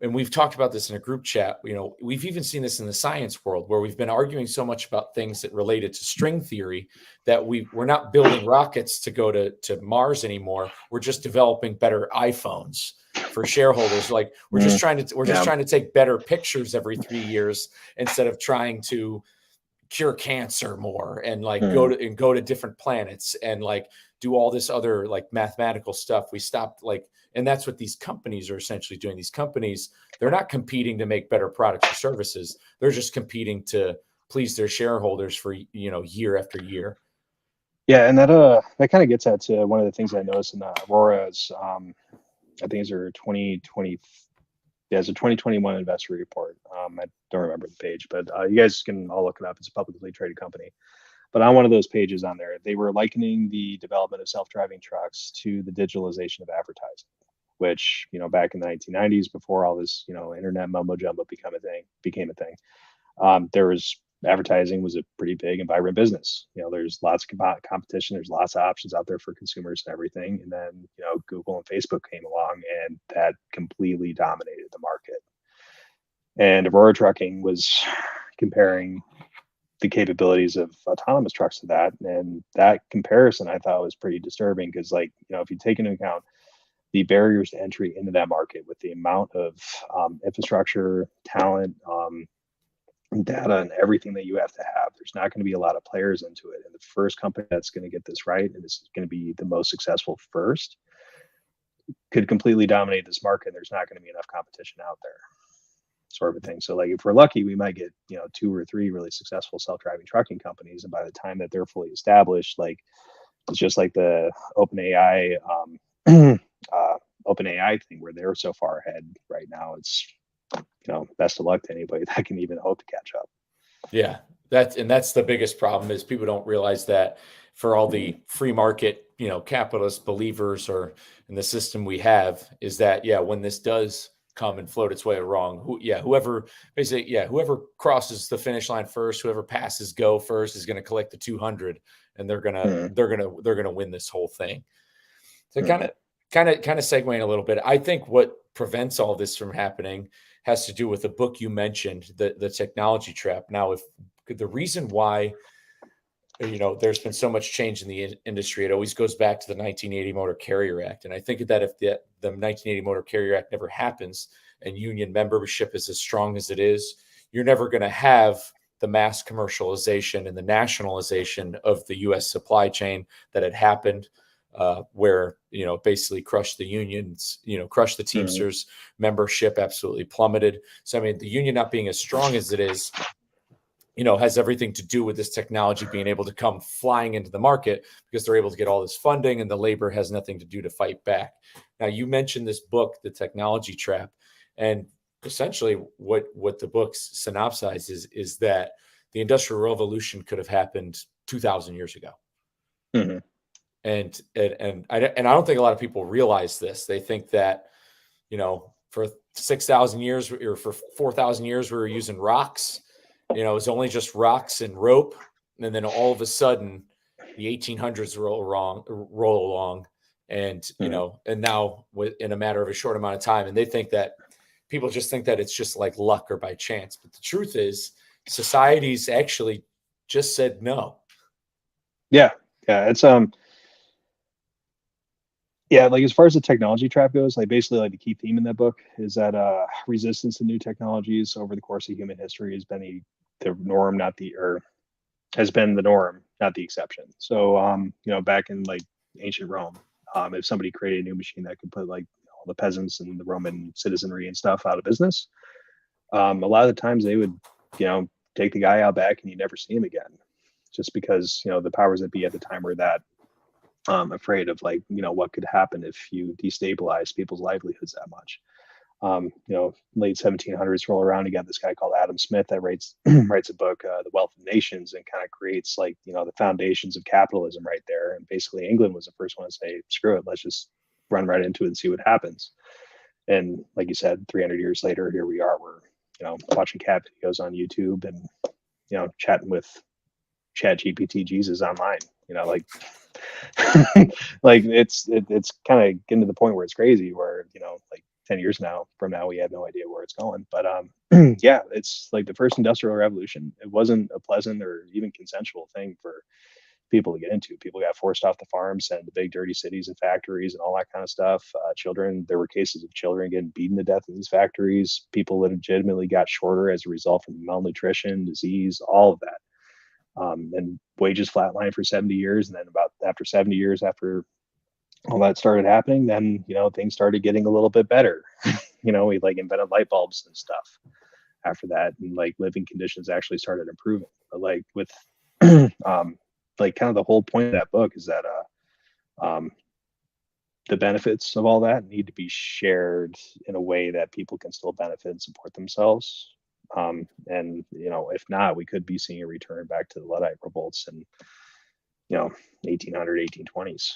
and we've talked about this in a group chat, we've even seen this in the science world where we've been arguing so much about things that related to string theory that we're not building rockets to go to Mars anymore. We're just developing better iPhones for shareholders. Like we're just trying to take better pictures every 3 years instead of trying to cure cancer more and like go to different planets and like do all this other like mathematical stuff. We stopped like, and that's what these companies are essentially doing. These companies, they're not competing to make better products or services. They're just competing to please their shareholders for, year after year. Yeah. And that kind of gets at to one of the things I noticed in Aurora's, I think it's her 2020. Yeah, it's a 2021 investor report. I don't remember the page, but you guys can all look it up. It's a publicly traded company. But on one of those pages on there, they were likening the development of self-driving trucks to the digitalization of advertising, which, back in the 1990s, before all this, internet mumbo jumbo became a thing. Advertising was a pretty big and vibrant business. There's lots of competition. There's lots of options out there for consumers and everything. And then, Google and Facebook came along and that completely dominated the market. And Aurora Trucking was comparing the capabilities of autonomous trucks to that. And that comparison I thought was pretty disturbing because if you take into account the barriers to entry into that market with the amount of infrastructure, talent, data and everything that you have to have, there's not going to be a lot of players into it. And the first company that's going to get this right, and this is going to be the most successful first, could completely dominate this market. And there's not going to be enough competition out there, sort of a thing. So if we're lucky, we might get, 2 or 3 really successful self-driving trucking companies. And by the time that they're fully established, it's just like the OpenAI, OpenAI thing where they're so far ahead right now. It's, best of luck to anybody that can even hope to catch up. Yeah, that's the biggest problem is people don't realize that for all the free market, capitalist believers or in the system we have is that, when this does come and float its way along, whoever crosses the finish line first, whoever passes go first is going to collect the 200 and they're going to win this whole thing. So kind of segueing a little bit, I think what prevents all this from happening has to do with the book you mentioned, the technology trap. Now, if the reason why, there's been so much change in the industry, it always goes back to the 1980 Motor Carrier Act. And I think that if the 1980 Motor Carrier Act never happens and union membership is as strong as it is, you're never going to have the mass commercialization and the nationalization of the U.S. supply chain that had happened, where, basically crushed the unions, crushed the Teamsters membership, absolutely plummeted. So, I mean, the union not being as strong as it is, has everything to do with this technology being able to come flying into the market because they're able to get all this funding and the labor has nothing to do to fight back. Now, you mentioned this book, The Technology Trap, and essentially what the book's synopsizes is that the Industrial Revolution could have happened 2,000 years ago. Mm-hmm. And I don't think a lot of people realize this. They think that, for 6,000 years or for 4,000 years, we were using rocks. It was only just rocks and rope. And then all of a sudden the 1800s roll along and, and now in a matter of a short amount of time. And they think that people just think that it's just like luck or by chance. But the truth is society's actually just said no. Yeah. Yeah. It's, as far as the technology trap goes, basically the key theme in that book is that resistance to new technologies over the course of human history has been the norm, not the exception. So, back in ancient Rome, if somebody created a new machine that could put all the peasants and the Roman citizenry and stuff out of business, a lot of the times they would, take the guy out back and you never see him again, just because the powers that be at the time were that afraid of what could happen if you destabilize people's livelihoods that much. Late 1700s roll around, you got this guy called Adam Smith that writes a book, The Wealth of Nations, and kind of creates the foundations of capitalism right there. And basically England was the first one to say, screw it, let's just run right into it and see what happens. And like you said, 300 years later, here we are, we're watching cat videos on YouTube and chatting with ChatGPT Jesus online. it's kind of getting to the point where it's crazy, where 10 years from now, we have no idea where it's going. But yeah, it's like the first industrial revolution. It wasn't a pleasant or even consensual thing for people to get into. People got forced off the farms and the big dirty cities and factories and all that kind of stuff. Children, there were cases of children getting beaten to death in these factories. People legitimately got shorter as a result from malnutrition, disease, all of that. And wages flatlined for 70 years. And then about after 70 years, after all that started happening, then, things started getting a little bit better. We like invented light bulbs and stuff after that. And like living conditions actually started improving. But like with, like kind of the whole point of that book is that the benefits of all that need to be shared in a way that people can still benefit and support themselves. And if not, we could be seeing a return back to the Luddite revolts in 1800 1820s,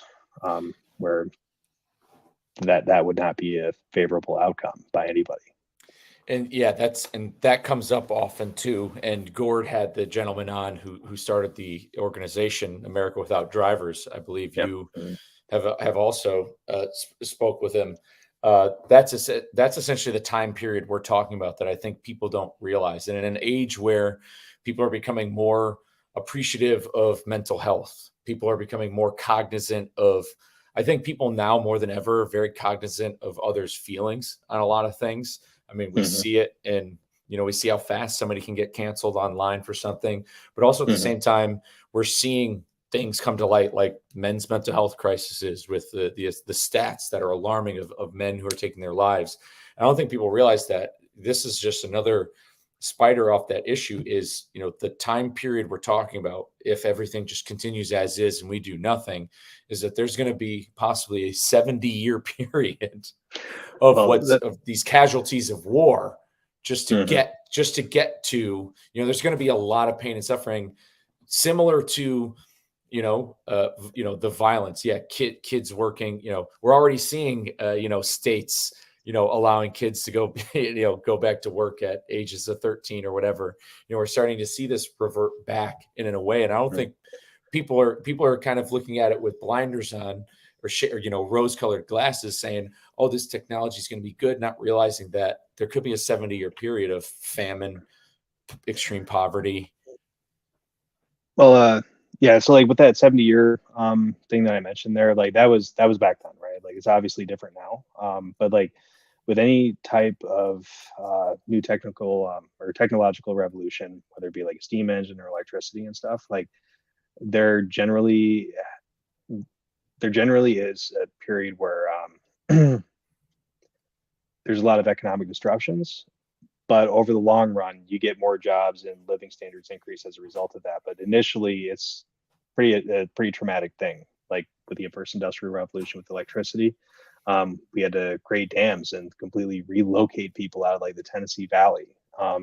where that would not be a favorable outcome by anybody. And yeah, that comes up often too. And Gord had the gentleman on who started the organization America Without Drivers. I believe Yep. you have also spoke with him. That's essentially the time period we're talking about that I think people don't realize. And in an age where people are becoming more appreciative of mental health, people are becoming more cognizant of. I think people now more than ever are very cognizant of others' feelings on a lot of things. I mean, we see it, and we see how fast somebody can get canceled online for something, but also at the same time, we're seeing things come to light like men's mental health crises with the stats that are alarming of men who are taking their lives. I don't think people realize that this is just another spider off that issue. Is the time period we're talking about, if everything just continues as is and we do nothing, is that there's going to be possibly a 70-year period of these casualties of war just to get to there's going to be a lot of pain and suffering similar to the violence. Kids working, we're already seeing states allowing kids to go back to work at ages of 13 or whatever. We're starting to see this revert back in a way, and I don't think people are kind of looking at it with blinders on or rose-colored glasses, saying, "Oh, this technology is going to be good," not realizing that there could be a 70-year period of famine, extreme poverty. Well, yeah. So like with that 70-year thing that I mentioned there, like that was back then, right? Like it's obviously different now. But like with any type of new technical or technological revolution, whether it be like a steam engine or electricity and stuff, like there generally is a period where there's a lot of economic disruptions, but over the long run, you get more jobs and living standards increase as a result of that. But initially, it's a pretty traumatic thing. Like with the first industrial revolution with electricity, we had to create dams and completely relocate people out of like the Tennessee Valley.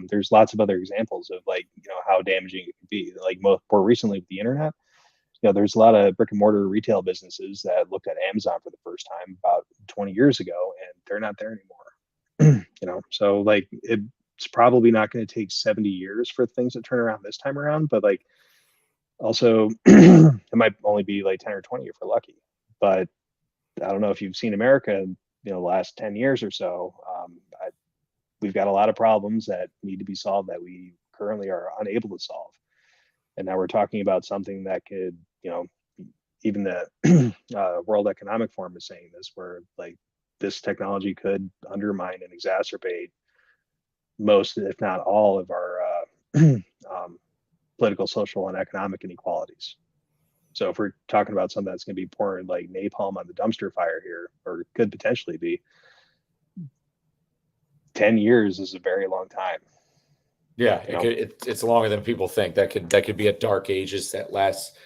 There's lots of other examples of like how damaging it can be. Like more recently with the internet, there's a lot of brick and mortar retail businesses that looked at Amazon for the first time about 20 years ago, and they're not there anymore. So like it's probably not going to take 70 years for things to turn around this time around, but like also it might only be like 10 or 20 if we're lucky. But I don't know if you've seen America in the last 10 years or so. We've got a lot of problems that need to be solved that we currently are unable to solve. And now we're talking about something that could, even the World Economic Forum is saying this, where like this technology could undermine and exacerbate most, if not all, of our political, social, and economic inequalities. So if we're talking about something that's going to be pouring like napalm on the dumpster fire here, or could potentially be, 10 years is a very long time. Yeah, it's longer than people think. That could be a dark ages that lasts,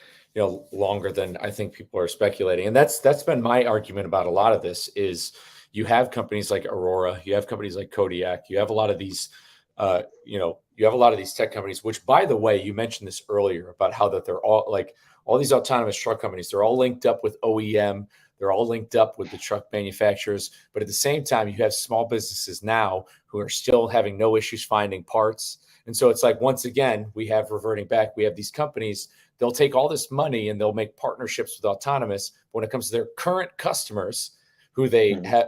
longer than I think people are speculating. And that's been my argument about a lot of this. Is you have companies like Aurora, you have companies like Kodiak, you have a lot of these, you have a lot of these tech companies. Which, by the way, you mentioned this earlier about how that they're all like all these autonomous truck companies. They're all linked up with OEM. They're all linked up with the truck manufacturers. But at the same time, you have small businesses now who are still having no issues finding parts. And so it's like, once again, we have reverting back. We have these companies, they'll take all this money and they'll make partnerships with autonomous. But when it comes to their current customers who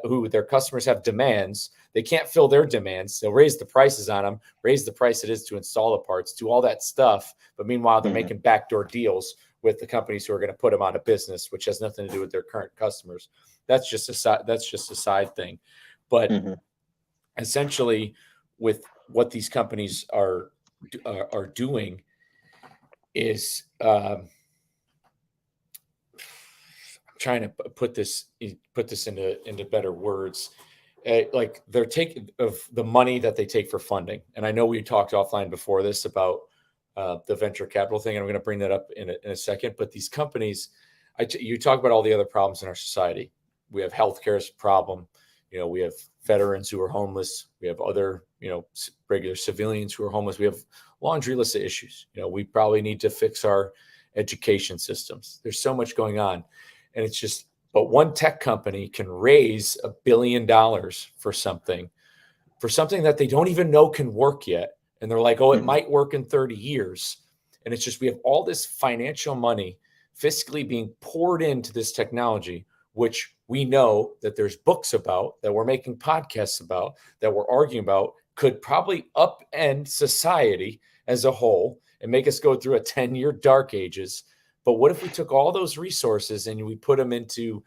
who their customers have demands. They can't fill their demands. They'll raise the prices on them, raise the price it is to install the parts, do all that stuff. But meanwhile, they're making backdoor deals with the companies who are going to put them out of business, which has nothing to do with their current customers. That's just a side thing. But essentially, with what these companies are doing is I'm trying to put this into better words. Like they're taking of the money that they take for funding. And I know we talked offline before this about the venture capital thing, and I'm going to bring that up in a second. But these companies, you talk about all the other problems in our society. We have healthcare as a problem. We have veterans who are homeless. We have other, regular civilians who are homeless. We have laundry list of issues. We probably need to fix our education systems. There's so much going on, and it's just. But one tech company can raise $1 billion for something that they don't even know can work yet. And they're like, oh, it might work in 30 years. And it's just, we have all this financial money fiscally being poured into this technology, which we know that there's books about, that we're making podcasts about, that we're arguing about, could probably upend society as a whole and make us go through a 10-year dark ages. But what if we took all those resources and we put them into,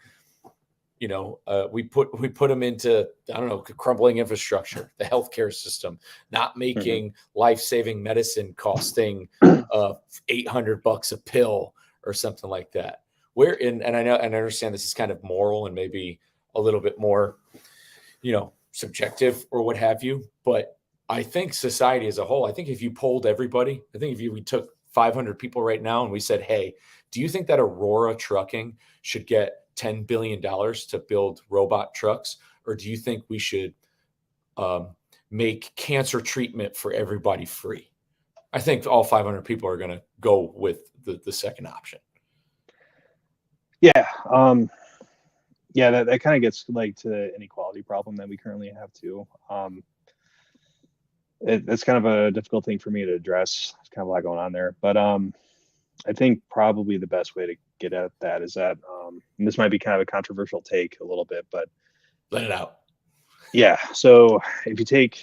we put them into, I don't know, crumbling infrastructure, the healthcare system, not making life-saving medicine costing $800 a pill or something like that. And I know, and I understand this is kind of moral and maybe a little bit more, subjective or what have you. But I think society as a whole, I think if you polled everybody, I think we took 500 people right now and we said, hey, do you think that Aurora Trucking should get $10 billion to build robot trucks? Or do you think we should make cancer treatment for everybody free? I think all 500 people are going to go with the second option. Yeah. That kind of gets like to the inequality problem that we currently have too. It's kind of a difficult thing for me to address. There's kind of a lot going on there, but I think probably the best way to get at that is that, and this might be kind of a controversial take a little bit, but let it out. Yeah. So if you take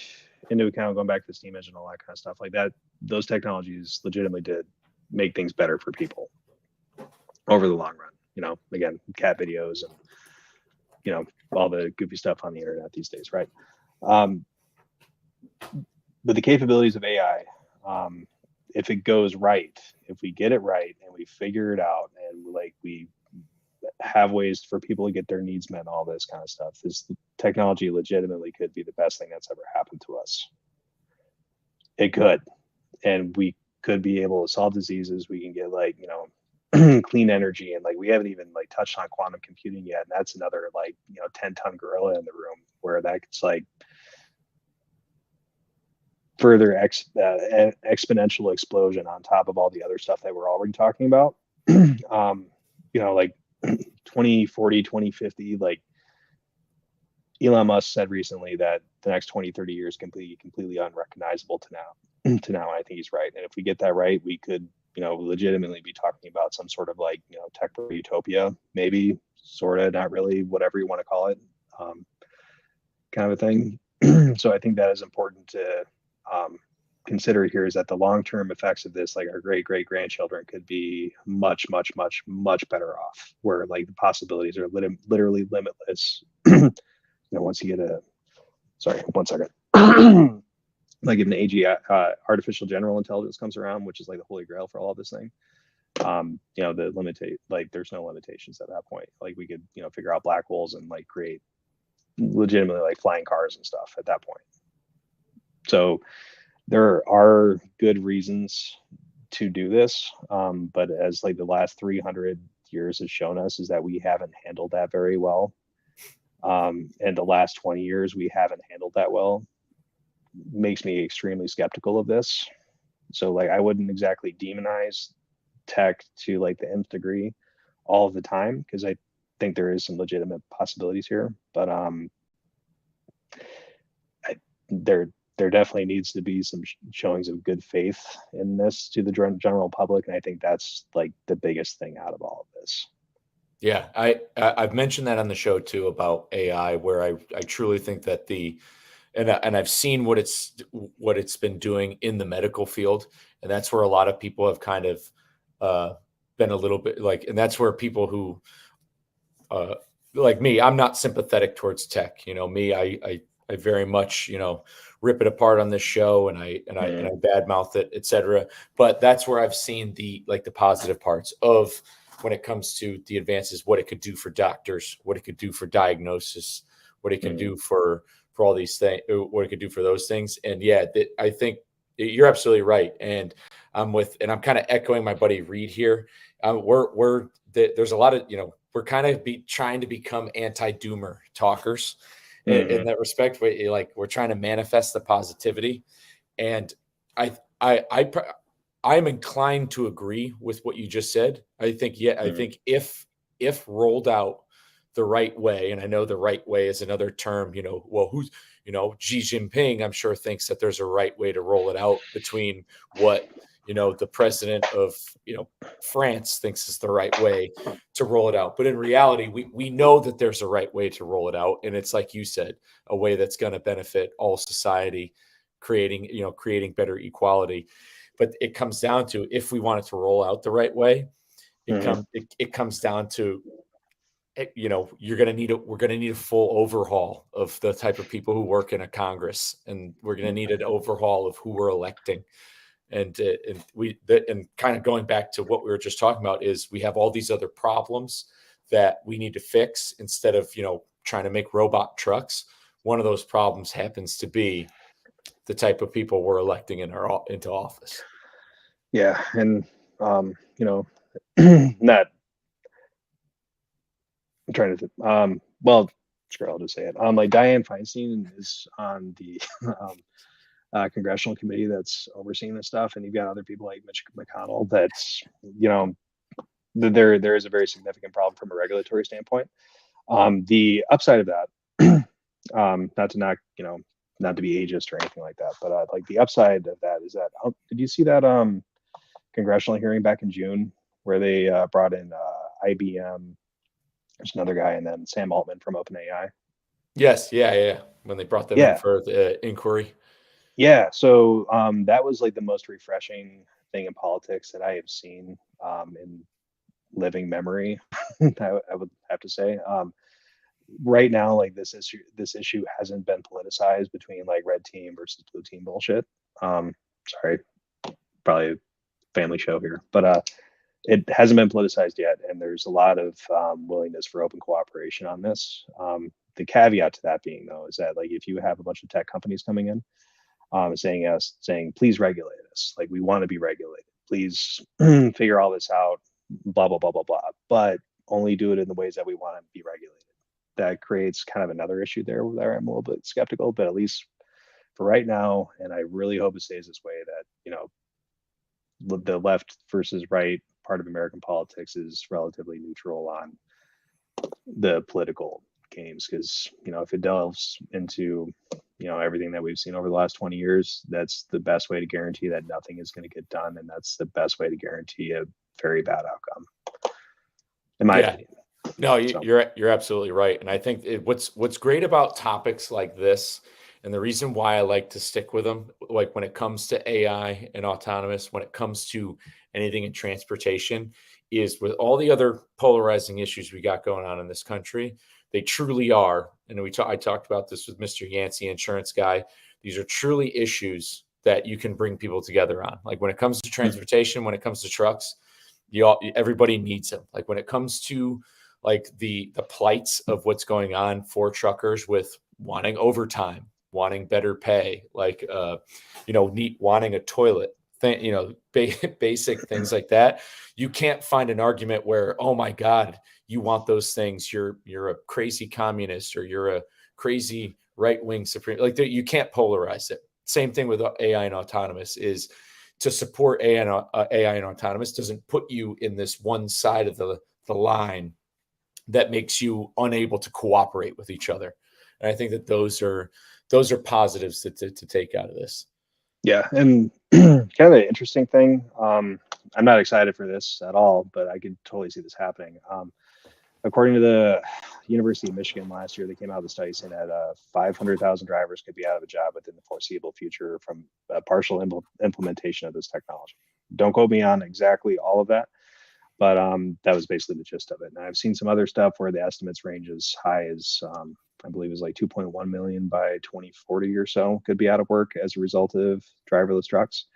into account going back to the steam engine, all that kind of stuff like that, those technologies legitimately did make things better for people over the long run. Again, cat videos and all the goofy stuff on the internet these days, right? But the capabilities of AI, if it goes right, if we get it right and we figure it out and we have ways for people to get their needs met and all this kind of stuff, this technology legitimately could be the best thing that's ever happened to us. It could. And we could be able to solve diseases. We can get clean energy, and we haven't even touched on quantum computing yet. And that's another 10-ton gorilla in the room where that's further exponential explosion on top of all the other stuff that we're already talking about. 2040, 2050, Elon Musk said recently that the next 20, 30 years can be completely unrecognizable to now. And I think he's right. And if we get that right, we could, legitimately be talking about some sort of tech utopia, maybe, sort of, not really, whatever you want to call it, kind of a thing. So I think that is important to consider here, is that the long-term effects of this, our great-great-grandchildren could be much, much, much, much better off, where the possibilities are literally limitless. Once you get sorry, 1 second. If an artificial general intelligence comes around, which is the holy grail for all of this thing, there's no limitations at that point. We could, figure out black holes and create legitimately flying cars and stuff at that point. So there are good reasons to do this, but as the last 300 years has shown us, is that we haven't handled that very well. And the last 20 years we haven't handled that well. Makes me extremely skeptical of this. So I wouldn't exactly demonize tech to the nth degree all of the time, because I think there is some legitimate possibilities here, but there definitely needs to be some showings of good faith in this to the general public, and I think that's the biggest thing out of all of this. Yeah, I've mentioned that on the show too about AI, where I truly think that and I've seen what it's been doing in the medical field, and that's where a lot of people have kind of uh, been a little bit like, and that's where people who uh, like me, I'm not sympathetic towards tech. You know, me, I very much, rip it apart on this show, and I Mm, badmouth it, etc. But that's where I've seen the positive parts of when it comes to the advances, what it could do for doctors, what it could do for diagnosis, what it can mm, do for all these things, what it could do for those things. And yeah, I think you're absolutely right. And and I'm kind of echoing my buddy Reed here. There's a lot of, we're kind of trying to become anti-doomer talkers in mhm, that respect. But like, we're trying to manifest the positivity, and I I'm inclined to agree with what you just said. I think, yeah, I mhm, think if rolled out the right way, and I know the right way is another term, well, Xi Jinping, I'm sure, thinks that there's a right way to roll it out between what, the president of, France thinks is the right way to roll it out. But in reality, we know that there's a right way to roll it out. And it's like you said, a way that's going to benefit all society, creating better equality. But it comes down to, if we want it to roll out the right way, mhm. it comes down to, we're going to need a full overhaul of the type of people who work in a Congress, and we're going to need an overhaul of who we're electing. And kind of going back to what we were just talking about, is we have all these other problems that we need to fix instead of, trying to make robot trucks. One of those problems happens to be the type of people we're electing into office. Yeah, and you know, not I'm trying to well, screw, I'll just say it. Like Dianne Feinstein is on the congressional committee that's overseeing this stuff, and you've got other people like Mitch McConnell. That's there is a very significant problem from a regulatory standpoint. The upside of that, not to not to be ageist or anything like that, but like the upside of that is that, did you see that congressional hearing back in June where they brought in IBM? There's another guy, and then Sam Altman from OpenAI. Yes, yeah, yeah, yeah. When they brought them in Yeah, for the inquiry. yeah. So that was like the most refreshing thing in politics that I have seen in living memory. I would have to say. Right now, like this issue hasn't been politicized between like red team versus blue team bullshit. Sorry, probably a family show here, but it hasn't been politicized yet, and there's a lot of willingness for open cooperation on this. The caveat to that being, though, is that like if you have a bunch of tech companies coming in, saying please regulate us, like we want to be regulated, please figure all this out, blah blah blah blah blah, but only do it in the ways that we want to be regulated. That creates kind of another issue there where I'm a little bit skeptical, but at least for right now, and I really hope it stays this way, that the left versus right part of American politics is relatively neutral on the political games, because if it delves into everything that we've seen over the last 20 years, that's the best way to guarantee that nothing is going to get done, and that's the best way to guarantee a very bad outcome, in my Yeah. opinion. No, So you're absolutely right. And I think what's great about topics like this, and the reason why I like to stick with them, like when it comes to AI and autonomous, when it comes to anything in transportation, is with all the other polarizing issues we got going on in this country, they truly are. And I talked about this with Mr. Yancey, insurance guy. These are truly issues that you can bring people together on. Like when it comes to mm, transportation, when it comes to trucks, everybody needs them. Like when it comes to like the plights of what's going on for truckers with wanting overtime, wanting better pay, like wanting a toilet, basic things like that. You can't find an argument where, oh my God, you want those things, you're a crazy communist, or you're a crazy right wing supreme. Like you can't polarize it. Same thing with AI and autonomous is, to support AI and autonomous doesn't put you in this one side of the line that makes you unable to cooperate with each other. And I think that those are positives to take out of this. yeah, and kind of the interesting thing, I'm not excited for this at all, but I could totally see this happening. According to the University of Michigan last year, they came out with a study saying that 500,000 drivers could be out of a job within the foreseeable future from a partial implementation of this technology. Don't quote me on exactly all of that, but that was basically the gist of it. And I've seen some other stuff where the estimates range as high as I believe it was like 2.1 million by 2040 or so could be out of work as a result of driverless trucks.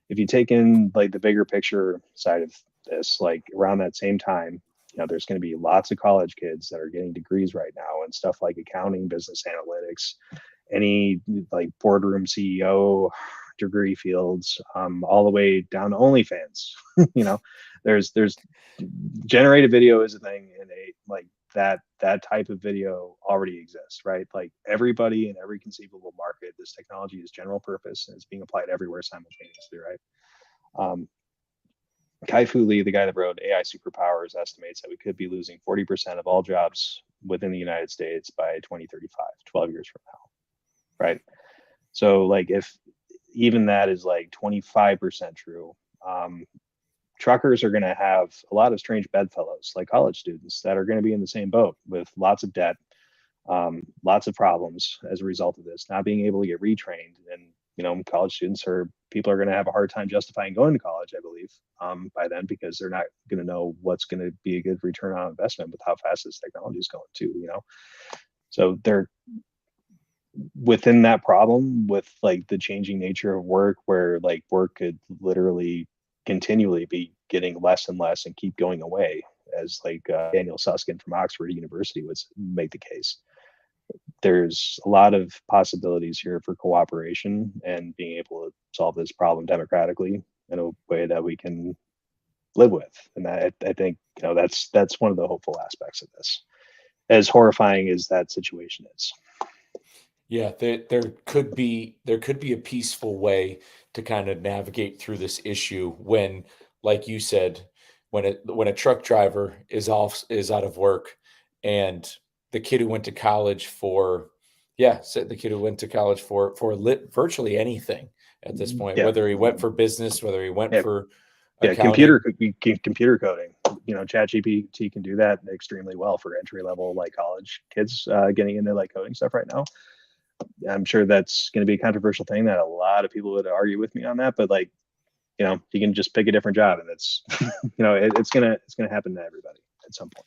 If you take in like the bigger picture side of this, like around that same time, there's going to be lots of college kids that are getting degrees right now and stuff like accounting, business analytics, any like boardroom CEO degree fields, all the way down to OnlyFans. There's generated video is a thing, and like that type of video already exists, right? Like everybody in every conceivable market, this technology is general purpose and it's being applied everywhere simultaneously, right? Kai-Fu Lee, the guy that wrote AI Superpowers, estimates that we could be losing 40% of all jobs within the United States by 2035, 12 years from now, right? So like if even that is like 25% true, truckers are going to have a lot of strange bedfellows, like college students that are going to be in the same boat with lots of debt, lots of problems as a result of this, not being able to get retrained. And college students or people are going to have a hard time justifying going to college, I believe, by then, because they're not going to know what's going to be a good return on investment with how fast this technology is going to, So they're within that problem with like the changing nature of work, where like work could literally continually be getting less and less and keep going away, as like Daniel Susskind from Oxford University would make the case. There's a lot of possibilities here for cooperation and being able to solve this problem democratically in a way that we can live with. And I think that's one of the hopeful aspects of this, as horrifying as that situation is. Yeah, there could be a peaceful way to kind of navigate through this issue when, like you said, when a truck driver is out of work, and the kid who went to college for, the kid who went to college for virtually anything at this point, whether he went for business, whether he went for accounting. computer coding. ChatGPT can do that extremely well for entry level like college kids getting into like coding stuff right now. I'm sure that's going to be a controversial thing that a lot of people would argue with me on that, but like, you can just pick a different job, and it's, it's gonna happen to everybody at some point.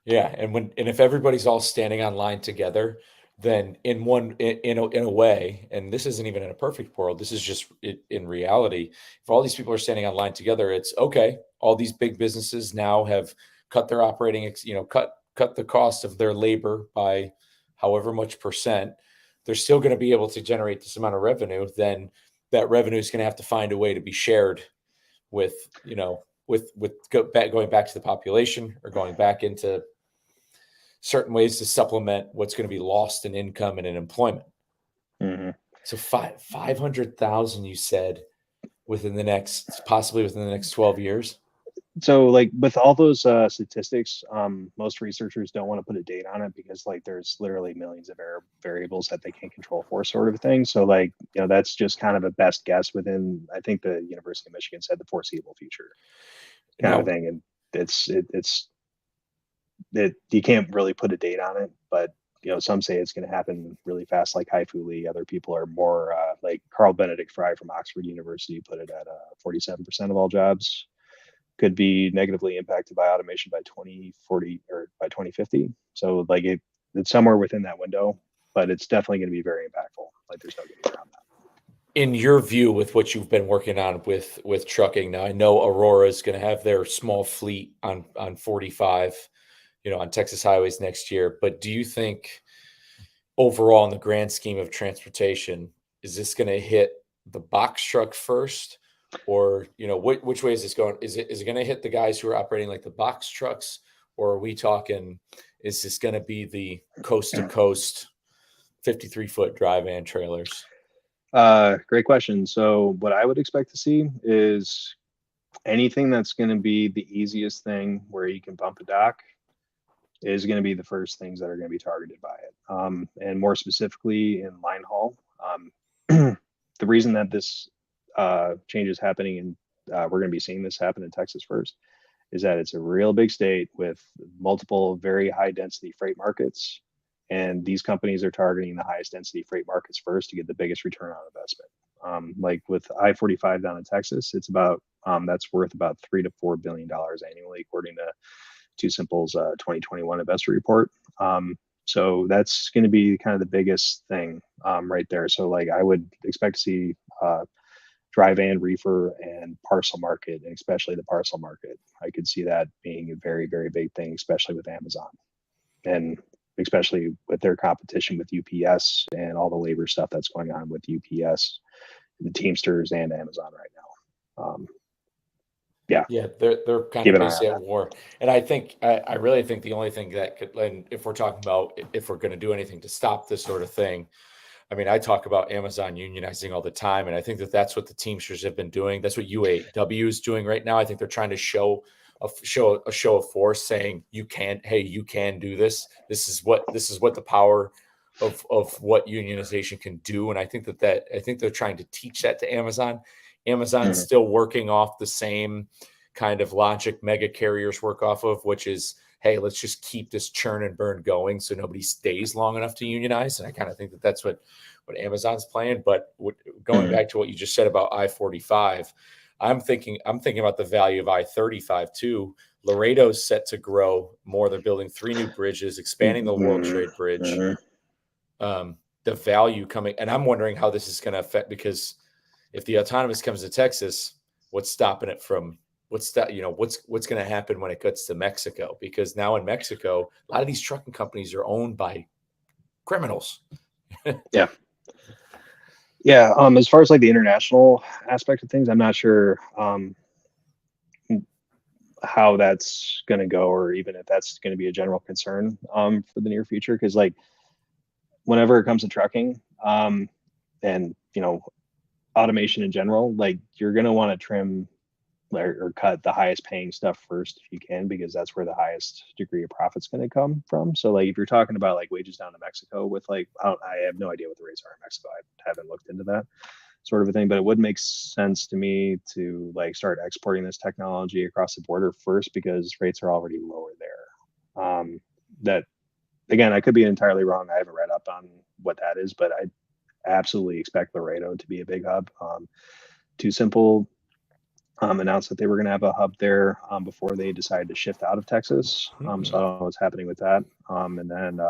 Yeah, and if everybody's all standing on line together, then in a way, and this isn't even in a perfect world, this is just in reality. If all these people are standing on line together, it's okay. All these big businesses now have cut their operating, cut the cost of their labor by however much percent. They're still going to be able to generate this amount of revenue. Then that revenue is going to have to find a way to be shared with, going back to the population, or going back into certain ways to supplement what's going to be lost in income and in employment. Mm-hmm. So 500,000, you said, possibly within the next 12 years. So like with all those statistics, most researchers don't want to put a date on it, because like there's literally millions of variables that they can't control for, sort of thing. So like, that's just kind of a best guess within, I think the University of Michigan said, the foreseeable future kind of thing. And you can't really put a date on it, but some say it's going to happen really fast, like Kai-Fu Lee. Other people are more like Carl Benedict Fry from Oxford University put it at 47% of all jobs could be negatively impacted by automation by 2040 or by 2050. So like it's somewhere within that window, but it's definitely going to be very impactful. Like there's no getting around that. In your view, with what you've been working on with trucking, now I know Aurora is going to have their small fleet on 45, on Texas highways next year. But do you think overall, in the grand scheme of transportation, is this going to hit the box truck first? Or, which way is this going? Is it going to hit the guys who are operating like the box trucks? Or are we talking, is this going to be the coast to coast 53-foot dry van trailers? Great question. So what I would expect to see is anything that's going to be the easiest thing where you can pump a dock is going to be the first things that are going to be targeted by it. And more specifically in line haul. The reason that this change is happening, and we're going to be seeing this happen in Texas first, is that it's a real big state with multiple very high density freight markets. And these companies are targeting the highest density freight markets first to get the biggest return on investment. Like with I-45 down in Texas, it's about that's worth about $3 to $4 billion annually, according to Too Simple's 2021 investor report. So that's going to be kind of the biggest thing right there. So like I would expect to see dry van, reefer, and parcel market, and especially the parcel market. I could see that being a very, very big thing, especially with Amazon, and especially with their competition with UPS and all the labor stuff that's going on with UPS, the Teamsters, and Amazon right now. Yeah, they're kind Keep of an eye on basically at that. war, and I really think the only thing that could, and if we're talking about if we're going to do anything to stop this sort of thing, I mean, I talk about Amazon unionizing all the time, and I think that that's what the Teamsters have been doing. That's what UAW is doing right now. I think they're trying to show a show of force, saying you can, hey, you can do this. This is what the power of what unionization can do. And I think I think they're trying to teach that to Amazon. Amazon's Mhm. still working off the same kind of logic mega carriers work off of, which is, hey, let's just keep this churn and burn going so nobody stays long enough to unionize. And I kind of think that that's what Amazon's playing. But going Mhm. back to what you just said about I-45, I'm thinking about the value of I-35 too. Laredo's set to grow more. They're building 3 new bridges, expanding the World Mhm. Trade Bridge. Mhm. The value coming, and I'm wondering how this is going to affect, because if the autonomous comes to Texas, what's stopping it from what's going to happen when it gets to Mexico? Because now in Mexico, a lot of these trucking companies are owned by criminals. Yeah. Yeah. As far as like the international aspect of things, I'm not sure how that's going to go, or even if that's going to be a general concern for the near future. Because like whenever it comes to trucking, and automation in general, like you're going to want to trim or cut the highest paying stuff first if you can, because that's where the highest degree of profit's going to come from. So like if you're talking about like wages down to Mexico with like I have no idea what the rates are in Mexico. I haven't looked into that sort of a thing, but it would make sense to me to like start exporting this technology across the border first, because rates are already lower there. That again, I could be entirely wrong. I haven't read up on what that is, but I absolutely expect Laredo to be a big hub. Too Simple announced that they were going to have a hub there before they decided to shift out of Texas. So I don't know what's happening with that. And then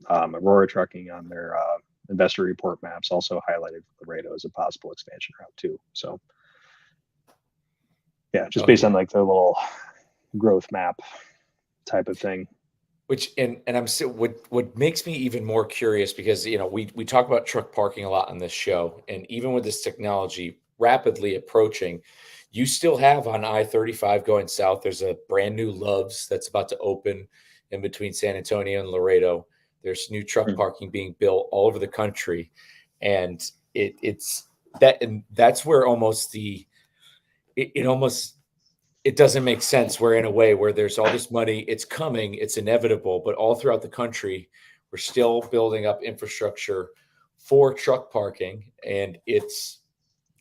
Aurora Trucking on their investor report maps also highlighted Laredo as a possible expansion route too. So yeah, just based on like the little growth map type of thing. Which and I'm still what makes me even more curious, because we talk about truck parking a lot on this show, and even with this technology rapidly approaching, you still have on I-35 going south, there's a brand new Love's that's about to open in between San Antonio and Laredo. There's new truck parking being built all over the country, and it's that, and that's where almost it almost it doesn't make sense. We're in a way where there's all this money, it's coming, it's inevitable, but all throughout the country, we're still building up infrastructure for truck parking. And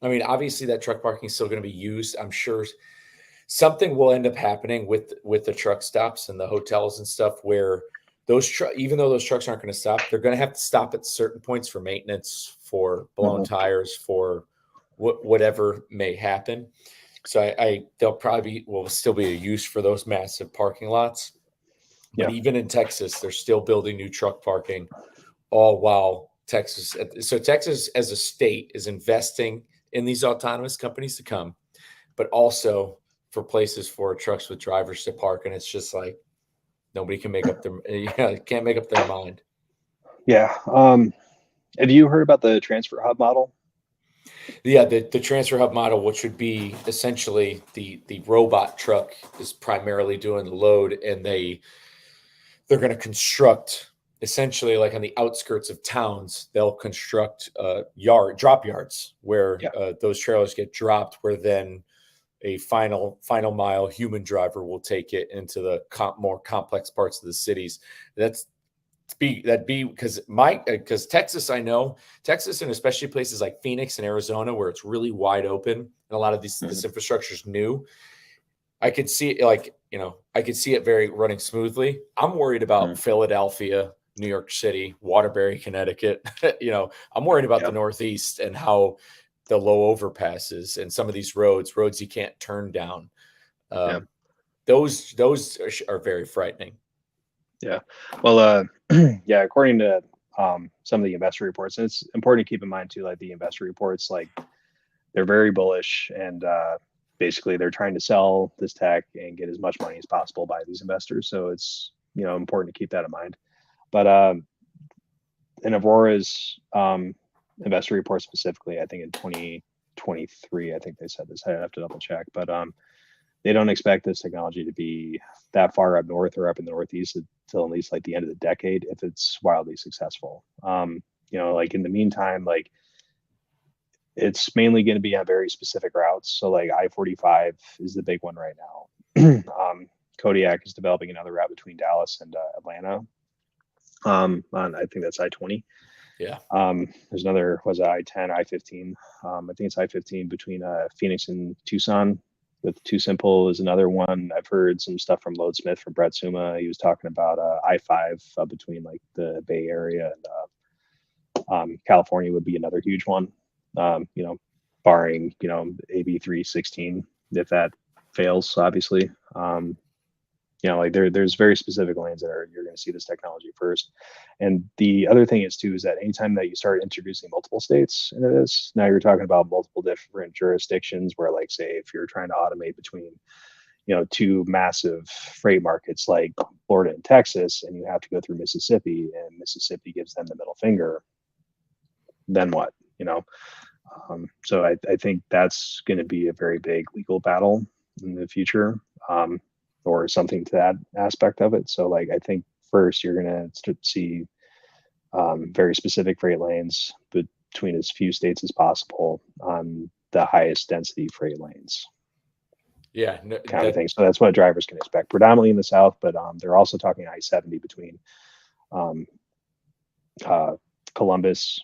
I mean, obviously that truck parking is still going to be used. I'm sure something will end up happening with the truck stops and the hotels and stuff, where even though those trucks aren't going to stop, they're going to have to stop at certain points for maintenance, for blown tires, for whatever may happen. So they'll probably will still be a use for those massive parking lots. But Yeah. even in Texas, they're still building new truck parking, all while Texas. So Texas as a state is investing in these autonomous companies to come, but also for places for trucks with drivers to park. And it's just like nobody can make up can't make up their mind. Yeah. Have you heard about the transfer hub model? Yeah, the transfer hub model, which would be essentially the robot truck is primarily doing the load, and they're going to construct essentially like on the outskirts of towns, they'll construct drop yards where Yeah. those trailers get dropped, where then a final mile human driver will take it into the more complex parts of the cities. Because Texas, I know Texas, and especially places like Phoenix and Arizona, where it's really wide open and a lot of this infrastructure is new. I could see it like, I could see it very running smoothly. I'm worried about Mm. Philadelphia, New York City, Waterbury, Connecticut. I'm worried about the Yeah. Northeast and how the low overpasses and some of these roads you can't turn down. Yeah. Those are very frightening. Yeah. Well, yeah, according to some of the investor reports, and it's important to keep in mind too, like the investor reports, like they're very bullish, and basically they're trying to sell this tech and get as much money as possible by these investors. So it's, important to keep that in mind. But in Aurora's investor report specifically, I think in 2023, I think they said this. I have to double check, but they don't expect this technology to be that far up north or up in the Northeast until at least like the end of the decade if it's wildly successful. Like in the meantime, like it's mainly going to be on very specific routes. So like I-45 is the big one right now. Kodiak is developing another route between Dallas and Atlanta. On I think that's I-20. Yeah. There's another, was it I-10, I-15? I think it's I-15 between Phoenix and Tucson. With Too Simple is another one. I've heard some stuff from Loadsmith from Brett Suma. He was talking about I-5 between like the Bay Area and California would be another huge one. Barring AB 316 if that fails, obviously. Like there's very specific lanes that you're going to see this technology first. And the other thing is too is that anytime that you start introducing multiple states into this, now you're talking about multiple different jurisdictions where, like, say if you're trying to automate between two massive freight markets like Florida and Texas, and you have to go through Mississippi, and Mississippi gives them the middle finger, then what? So I think that's going to be a very big legal battle in the future. Or something to that aspect of it. So like, I think first you're going to see very specific freight lanes between as few states as possible on the highest density freight lanes. Yeah. Kind of thing. So that's what drivers can expect predominantly in the South, but they're also talking I-70 between Columbus.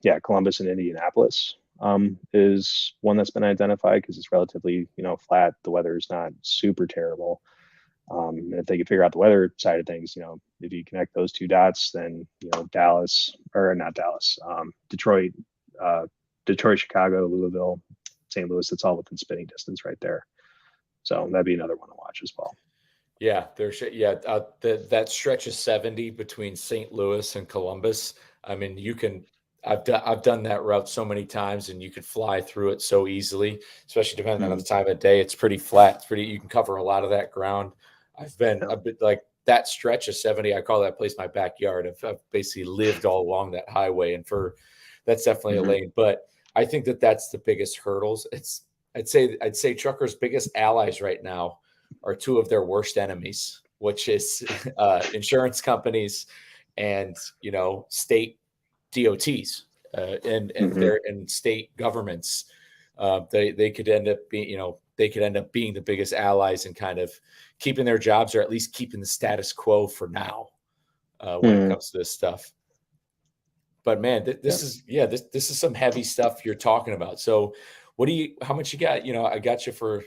Yeah. Columbus and Indianapolis is one that's been identified because it's relatively, flat. The weather is not super terrible. If they can figure out the weather side of things, if you connect those two dots, then Detroit, Chicago, Louisville, St. Louis, it's all within spitting distance right there. So that'd be another one to watch as well. Yeah, that stretch of 70 between St. Louis and Columbus. I mean, I've done that route so many times, and you could fly through it so easily, especially depending on the time of day. It's pretty flat. You can cover a lot of that ground. I've been a bit like that stretch of 70. I call that place my backyard. I've basically lived all along that highway, and that's definitely a lane. But I think that's the biggest hurdles. I'd say truckers' biggest allies right now are two of their worst enemies, which is insurance companies and state DOTs and state governments. They could end up being the biggest allies and kind of keeping their jobs, or at least keeping the status quo for now when it comes to this stuff. But man, this is some heavy stuff you're talking about. So how much you got? I got you for,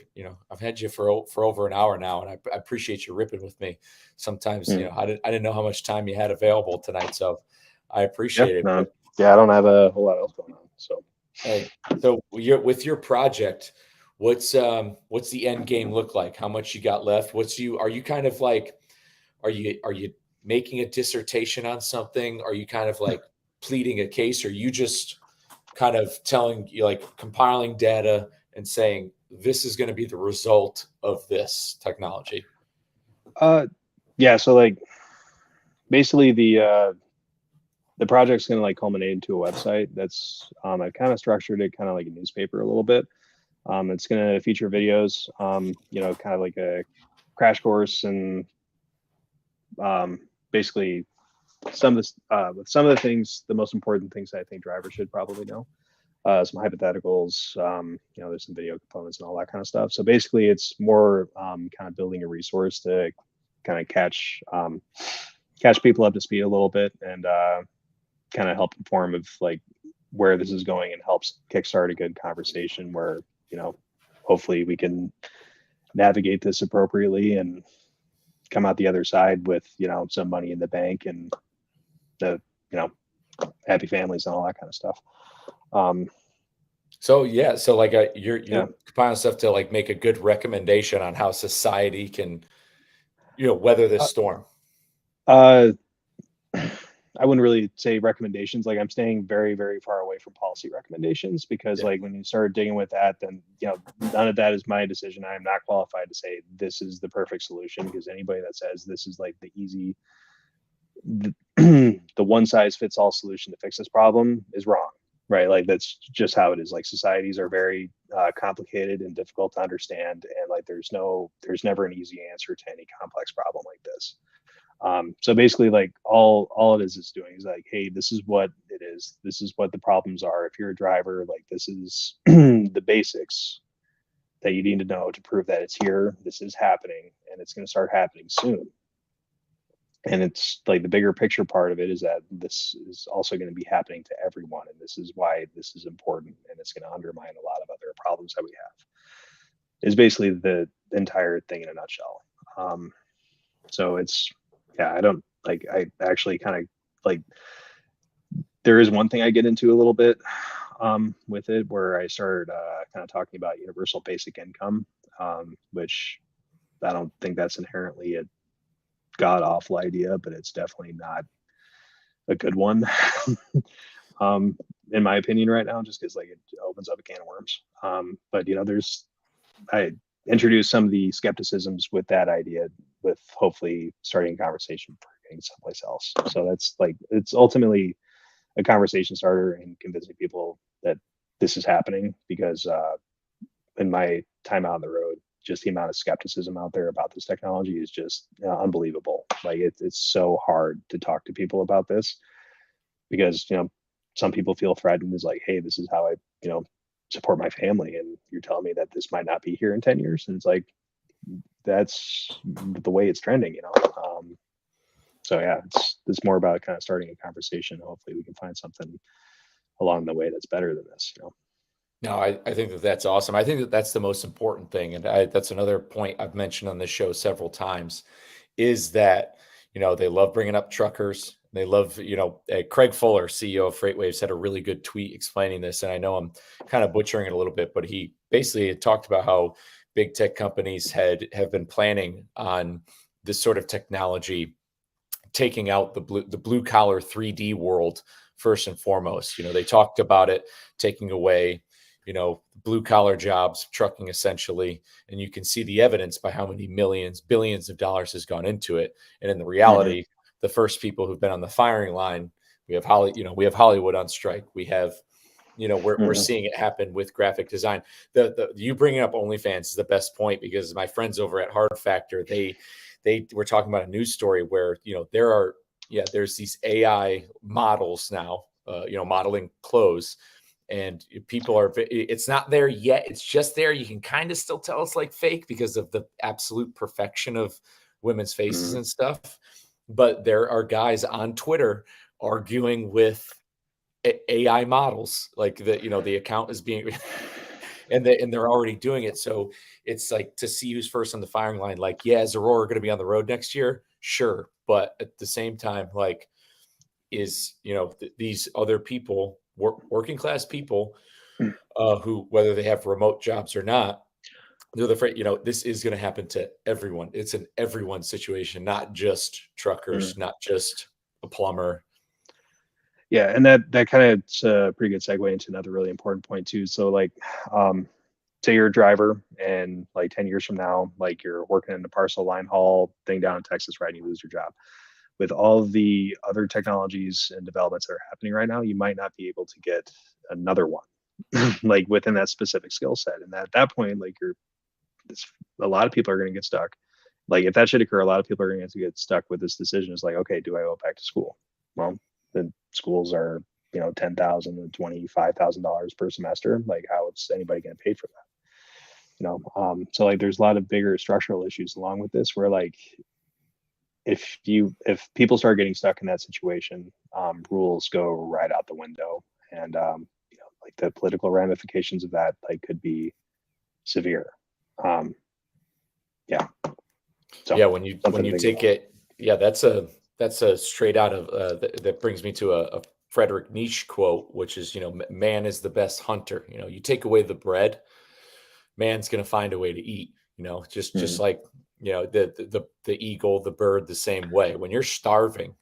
I've had you for over an hour now, and I appreciate you ripping with me. Sometimes, I didn't know how much time you had available tonight. So I appreciate it. I don't have a whole lot else going on. So, hey, so with your project, what's the end game look like? How much you got left? Are you kind of like, are you making a dissertation on something? Are you kind of like pleading a case? Or are you just kind of compiling data and saying this is going to be the result of this technology? Yeah. So like basically the project's going to like culminate into a website that's I've kind of structured it kind of like a newspaper a little bit. It's going to feature videos, kind of like a crash course, and basically with some of the things, the most important things I think drivers should probably know. Some hypotheticals, there's some video components and all that kind of stuff. So basically it's more kind of building a resource to kind of catch people up to speed a little bit, and kind of help inform of like where this is going, and helps kickstart a good conversation where, hopefully we can navigate this appropriately and come out the other side with, some money in the bank and the, happy families and all that kind of stuff. So yeah, so like you're Yeah. compiling stuff to like make a good recommendation on how society can, weather this Uh, storm. uh, I wouldn't really say recommendations. Like I'm staying very, very far away from policy recommendations because Yeah. like when you start digging with that, then none of that is my decision. I am not qualified to say this is the perfect solution because anybody that says this is like the easy, the, the one size fits all solution to fix this problem is wrong, right? Like that's just how it is. Like societies are very complicated and difficult to understand, and like there's never an easy answer to any complex problem like this. So basically, like all it is doing is like, hey, this is what it is. This is what the problems are. If you're a driver, like this is the basics that you need to know to prove that it's here. This is happening, and it's going to start happening soon. And it's like the bigger picture part of it is that this is also going to be happening to everyone, and this is why this is important, and it's going to undermine a lot of other problems that we have. Is basically the entire thing in a nutshell. So it's yeah, I don't like. I actually kind of like. There is one thing I get into a little bit with it where I started kind of talking about universal basic income, which I don't think that's inherently a god awful idea, but it's definitely not a good one, in my opinion, right now, just because like it opens up a can of worms. But I introduced some of the skepticisms with that idea, with hopefully starting a conversation for getting someplace else. So that's like it's ultimately a conversation starter and convincing people that this is happening because in my time out on the road, just the amount of skepticism out there about this technology is just unbelievable. Like it's so hard to talk to people about this because some people feel threatened is like, hey, this is how I support my family, and you're telling me that this might not be here in 10 years, and it's like that's the way it's trending. So yeah, it's more about kind of starting a conversation. Hopefully we can find something along the way that's better than this. No, I think that that's awesome. I think that that's the most important thing. And that's another point I've mentioned on this show several times is that, they love bringing up truckers. They love, Craig Fuller, CEO of FreightWaves, had a really good tweet explaining this. And I know I'm kind of butchering it a little bit, but he basically had talked about how big tech companies have been planning on this sort of technology taking out the blue collar 3D world first and foremost. They talked about it taking away, blue collar jobs, trucking essentially, and you can see the evidence by how many millions, billions of dollars has gone into it. And in the reality, the first people who've been on the firing line, we have Hollywood on strike. We have, we're seeing it happen with graphic design. The you bringing up OnlyFans is the best point because my friends over at Hard Factor, they were talking about a news story where there's these AI models now, modeling clothes, and it's not there yet. It's just there. You can kind of still tell it's like fake because of the absolute perfection of women's faces and stuff. But there are guys on Twitter arguing with AI models, like the account is being and they're already doing it. So it's like to see who's first on the firing line. Like, yeah, is Aurora going to be on the road next year? Sure, but at the same time, like, is these other people, working class people, who whether they have remote jobs or not, they're afraid. This is going to happen to everyone. It's an everyone situation, not just truckers, not just a plumber. Yeah, and that kind of is a pretty good segue into another really important point too. So like, say you're a driver and like 10 years from now, like you're working in the parcel line haul thing down in Texas, right? And you lose your job. With all the other technologies and developments that are happening right now, you might not be able to get another one like within that specific skill set. And at that point, like a lot of people are going to get stuck. Like if that should occur, a lot of people are going to get stuck with this decision. It's like, okay, do I go back to school? Well, the schools are, $10,000 to $25,000 per semester. Like how is anybody going to pay for that? So like there's a lot of bigger structural issues along with this where like if people start getting stuck in that situation, rules go right out the window, and like the political ramifications of that like could be severe. yeah. So Yeah, when you something to think take about. it, yeah, that's a straight out of that brings me to a Frederick Nietzsche quote, which is, man is the best hunter. You take away the bread, man's going to find a way to eat. Just Mhm. like the eagle, the bird, the same way. When you're starving,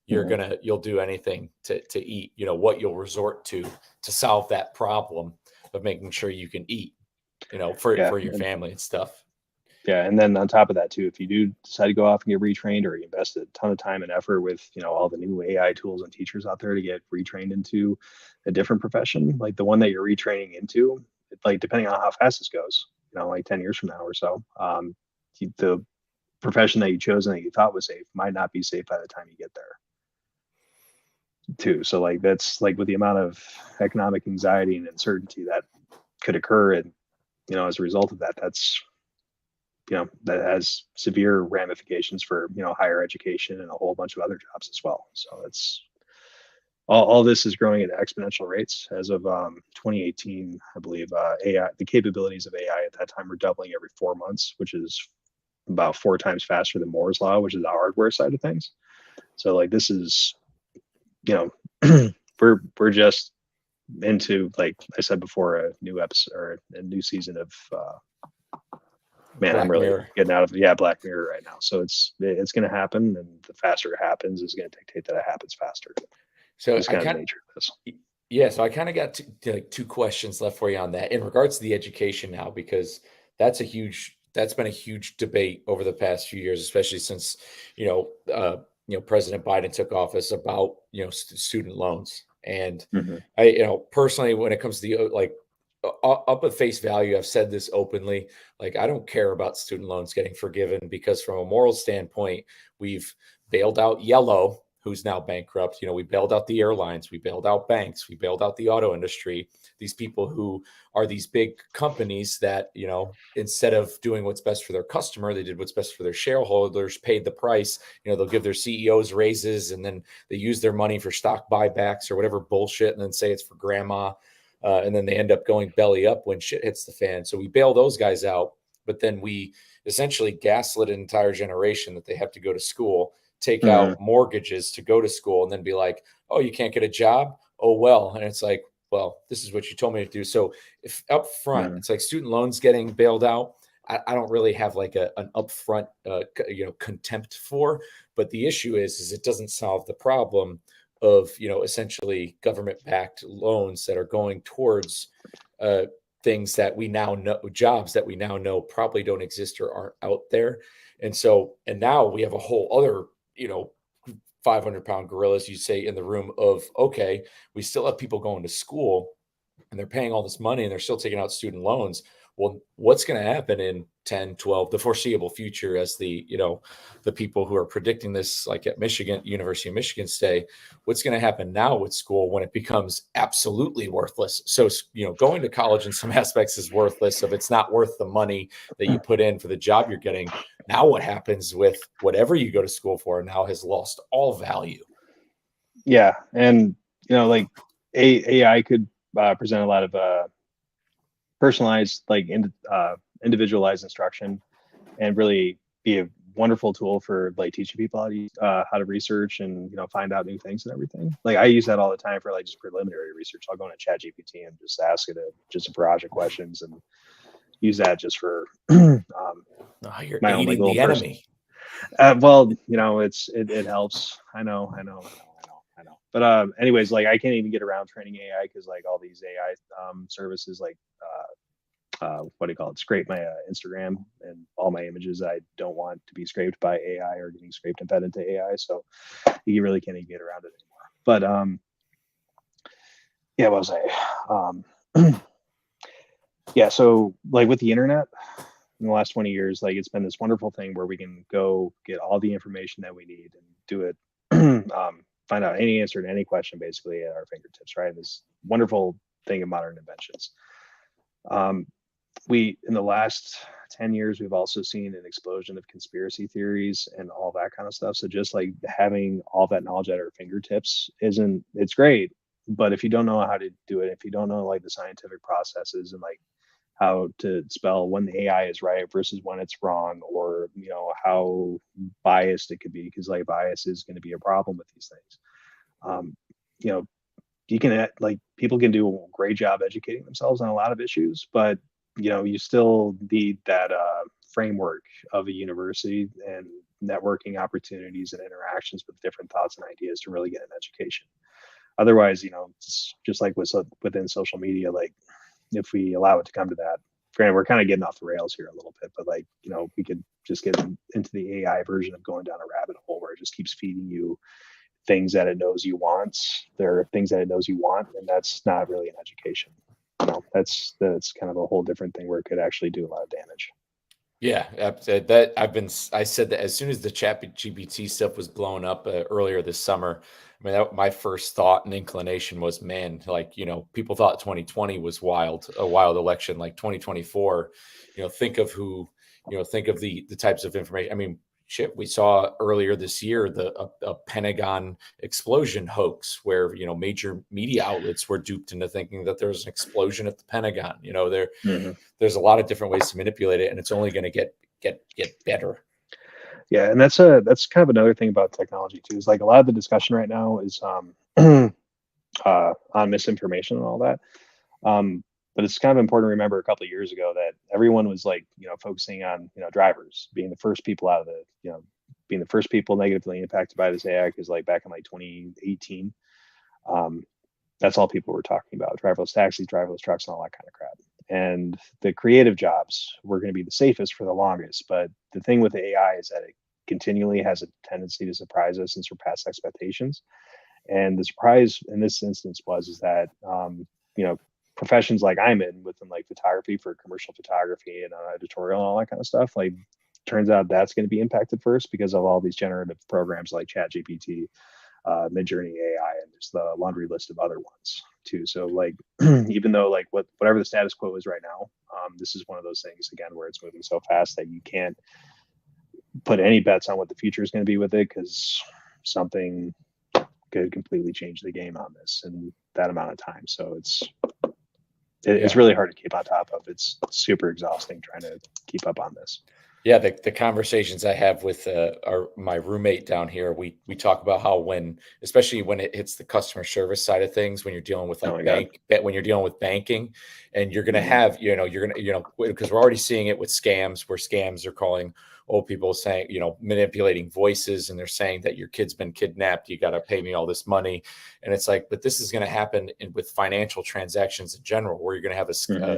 Mhm. you'll do anything to eat. What you'll resort to solve that problem of making sure you can eat. Yeah. For your family and stuff. Yeah, and then on top of that too, if you do decide to go off and get retrained, or you invest a ton of time and effort with all the new AI tools and teachers out there to get retrained into a different profession, like the one that you're retraining into, like depending on how fast this goes, like 10 years from now or so, the profession that you chose and that you thought was safe might not be safe by the time you get there too. So like that's like with the amount of economic anxiety and uncertainty that could occur, and as a result of that, that has severe ramifications for higher education and a whole bunch of other jobs as well. So it's all this is growing at exponential rates. As of 2018, I believe AI, the capabilities of AI at that time were doubling every 4 months, which is about 4 times faster than Moore's law, which is the hardware side of things. So like this is, we're just into, like I said before, a new episode or a new season of man, I'm Black really Mirror. getting out of Black Mirror right now. So it's going to happen, and the faster it happens is going to dictate that it happens faster. So It's I kind of the kind nature of this. Yeah, so I kind of got like two questions left for you on that in regards to the education now, because that's been a huge debate over the past few years, especially since President Biden took office about student loans. And Mm-hmm. I personally, when it comes to the up at face value, I've said this openly, like I don't care about student loans getting forgiven, because from a moral standpoint, we've bailed out Yellow, who's now bankrupt. We bailed out the airlines, we bailed out banks, we bailed out the auto industry. These people who are these big companies that, instead of doing what's best for their customer, they did what's best for their shareholders, paid the price. They'll give their CEOs raises, and then they use their money for stock buybacks or whatever bullshit, and then say it's for grandma. And then they end up going belly up when shit hits the fan. So we bail those guys out, but then we essentially gaslit an entire generation that they have to go to school, take Mm-hmm. out mortgages to go to school, and then be like, oh, you can't get a job? Oh, well. And it's like, well, this is what you told me to do. So if up front, Mm-hmm. it's like student loans getting bailed out, I don't really have like an upfront, contempt for. But the issue is it doesn't solve the problem of, essentially government-backed loans that are going towards uh, things that we now know, jobs that we now know probably don't exist or aren't out there. And now we have a whole other, 500-pound gorillas, you say, in the room of, okay, we still have people going to school and they're paying all this money and they're still taking out student loans. Well, what's going to happen in 10, 12, the foreseeable future, as the people who are predicting this, like at University of Michigan say, what's going to happen now with school when it becomes absolutely worthless? So, going to college in some aspects is worthless. If it's not worth the money that you put in for the job you're getting, now what happens with whatever you go to school for now has lost all value. Yeah, and like AI could present a lot of personalized, like individualized instruction, and really be a wonderful tool for like teaching people how to research and find out new things and everything. Like I use that all the time for like just preliminary research. I'll go into Chat GPT and just ask it just a barrage of questions and use that just for Oh, you're my own like aiding little the person. enemy. Well, it helps. I know. But anyways, like I can't even get around training AI because like all these AI services like what do you call it? Scrape my Instagram and all my images I don't want to be scraped by AI or getting scraped and fed into AI. So you really can't even get around it anymore. But yeah, what was yeah, so like with the internet in the last 20 years, like it's been this wonderful thing where we can go get all the information that we need and do it, find out any answer to any question basically at our fingertips, right? This wonderful thing of modern inventions. We in the last 10 years we've also seen an explosion of conspiracy theories and all that kind of stuff. So just like having all that knowledge at our fingertips it's great, but if you don't know how to do it, if you don't know like the scientific processes and like how to spell when the AI is right versus when it's wrong, or how biased it could be, because like bias is going to be a problem with these things. Um, you know, you can like people can do a great job educating themselves on a lot of issues, but you still need that framework of a university and networking opportunities and interactions with different thoughts and ideas to really get an education. Otherwise, it's just like within social media, like if we allow it to come to that, granted, we're kind of getting off the rails here a little bit, but like, we could just get into the AI version of going down a rabbit hole where it just keeps feeding you things that it knows you want. There are things that it knows you want, and that's not really an education. That's kind of a whole different thing where it could actually do a lot of damage. Yeah, I said that as soon as the Chat GPT stuff was blowing up earlier this summer. I mean, my first thought and inclination was, man, like, people thought 2020 was wild, a wild election, like 2024. Think of think of the types of information. I mean, shit, we saw earlier this year a Pentagon explosion hoax where major media outlets were duped into thinking that there was an explosion at the Pentagon. There's a lot of different ways to manipulate it, and it's only going to get better. Yeah, and that's kind of another thing about technology too. Is like a lot of the discussion right now is on misinformation and all that. But it's kind of important to remember a couple of years ago that everyone was like, focusing on, drivers being the first people out of the, being the first people negatively impacted by this AI. Because like back in like 2018, that's all people were talking about: driverless taxis, driverless trucks, and all that kind of crap. And the creative jobs were going to be the safest for the longest. But the thing with the AI is that it continually has a tendency to surprise us and surpass expectations. And the surprise in this instance is that, professions like I'm in within like photography, for commercial photography and editorial and all that kind of stuff, like turns out that's going to be impacted first because of all these generative programs like ChatGPT, Midjourney AI, and there's the laundry list of other ones too. So like, even though like whatever the status quo is right now, this is one of those things again where it's moving so fast that you can't put any bets on what the future is going to be with it, because something could completely change the game on this in that amount of time. So it's really hard to keep on top of. It's super exhausting trying to keep up on this. Yeah, the conversations I have with my roommate down here, we talk about how especially when it hits the customer service side of things, when you're dealing with like when you're dealing with banking, and you're going to have, because we're already seeing it with scams, where scams are calling old people saying, manipulating voices, and they're saying that your kid's been kidnapped, you got to pay me all this money. And it's like, but this is going to happen with financial transactions in general, where you're going to have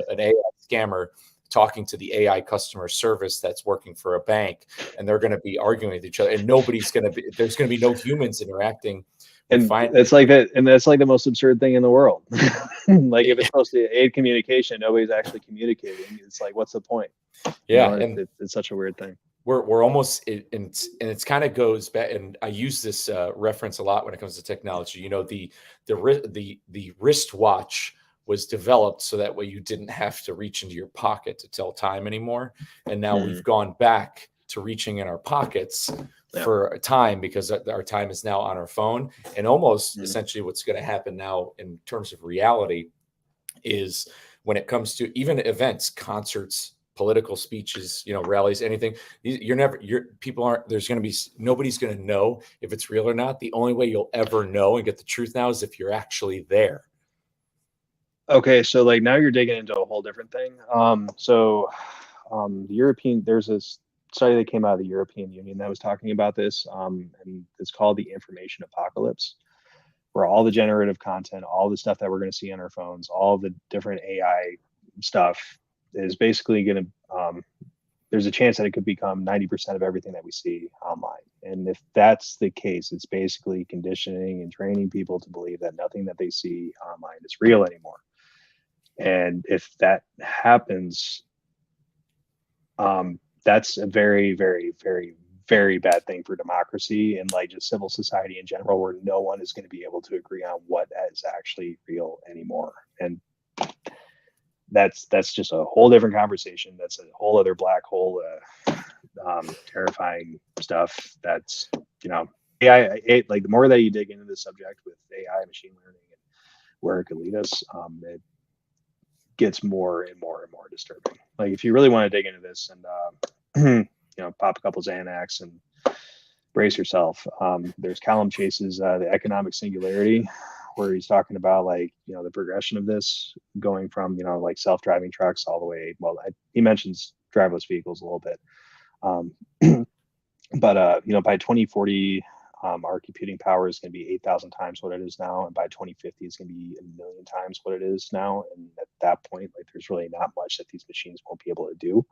an AI scammer talking to the AI customer service that's working for a bank, and they're going to be arguing with each other, and there's going to be no humans interacting. And it's like that, and that's like the most absurd thing in the world. Like if it's supposed to aid communication, nobody's actually communicating. It's like, what's the point? Yeah, and it's such a weird thing. We're almost, and it's kind of goes back, and I use this reference a lot when it comes to technology. The wristwatch was developed so that way you didn't have to reach into your pocket to tell time anymore. And now we've gone back to reaching in our pockets for a time, because our time is now on our phone. And almost essentially what's going to happen now in terms of reality is, when it comes to even events, concerts, political speeches, rallies, anything, nobody's going to know if it's real or not. The only way you'll ever know and get the truth now is if you're actually there. Okay, so like now you're digging into a whole different thing. There's this study that came out of the European Union that was talking about this, and it's called the information apocalypse, where all the generative content, all the stuff that we're going to see on our phones, all the different AI stuff is basically going to, there's a chance that it could become 90% of everything that we see online. And if that's the case, it's basically conditioning and training people to believe that nothing that they see online is real anymore. And if that happens, that's a very, very, very, very bad thing for democracy and like just civil society in general, where no one is going to be able to agree on what is actually real anymore. And that's just a whole different conversation. That's a whole other black hole, terrifying stuff. That's, AI, like the more that you dig into the subject with AI, machine learning, and where it could lead us, gets more and more and more disturbing. Like if you really want to dig into this and pop a couple Xanax and brace yourself. There's Callum Chase's The Economic Singularity, where he's talking about like the progression of this going from like self-driving trucks all the way. Well, he mentions driverless vehicles a little bit, but by 2040, our computing power is going to be 8,000 times what it is now, and by 2050, it's going to be 1,000,000 times what it is now. And at that point, like there's really not much that these machines won't be able to do.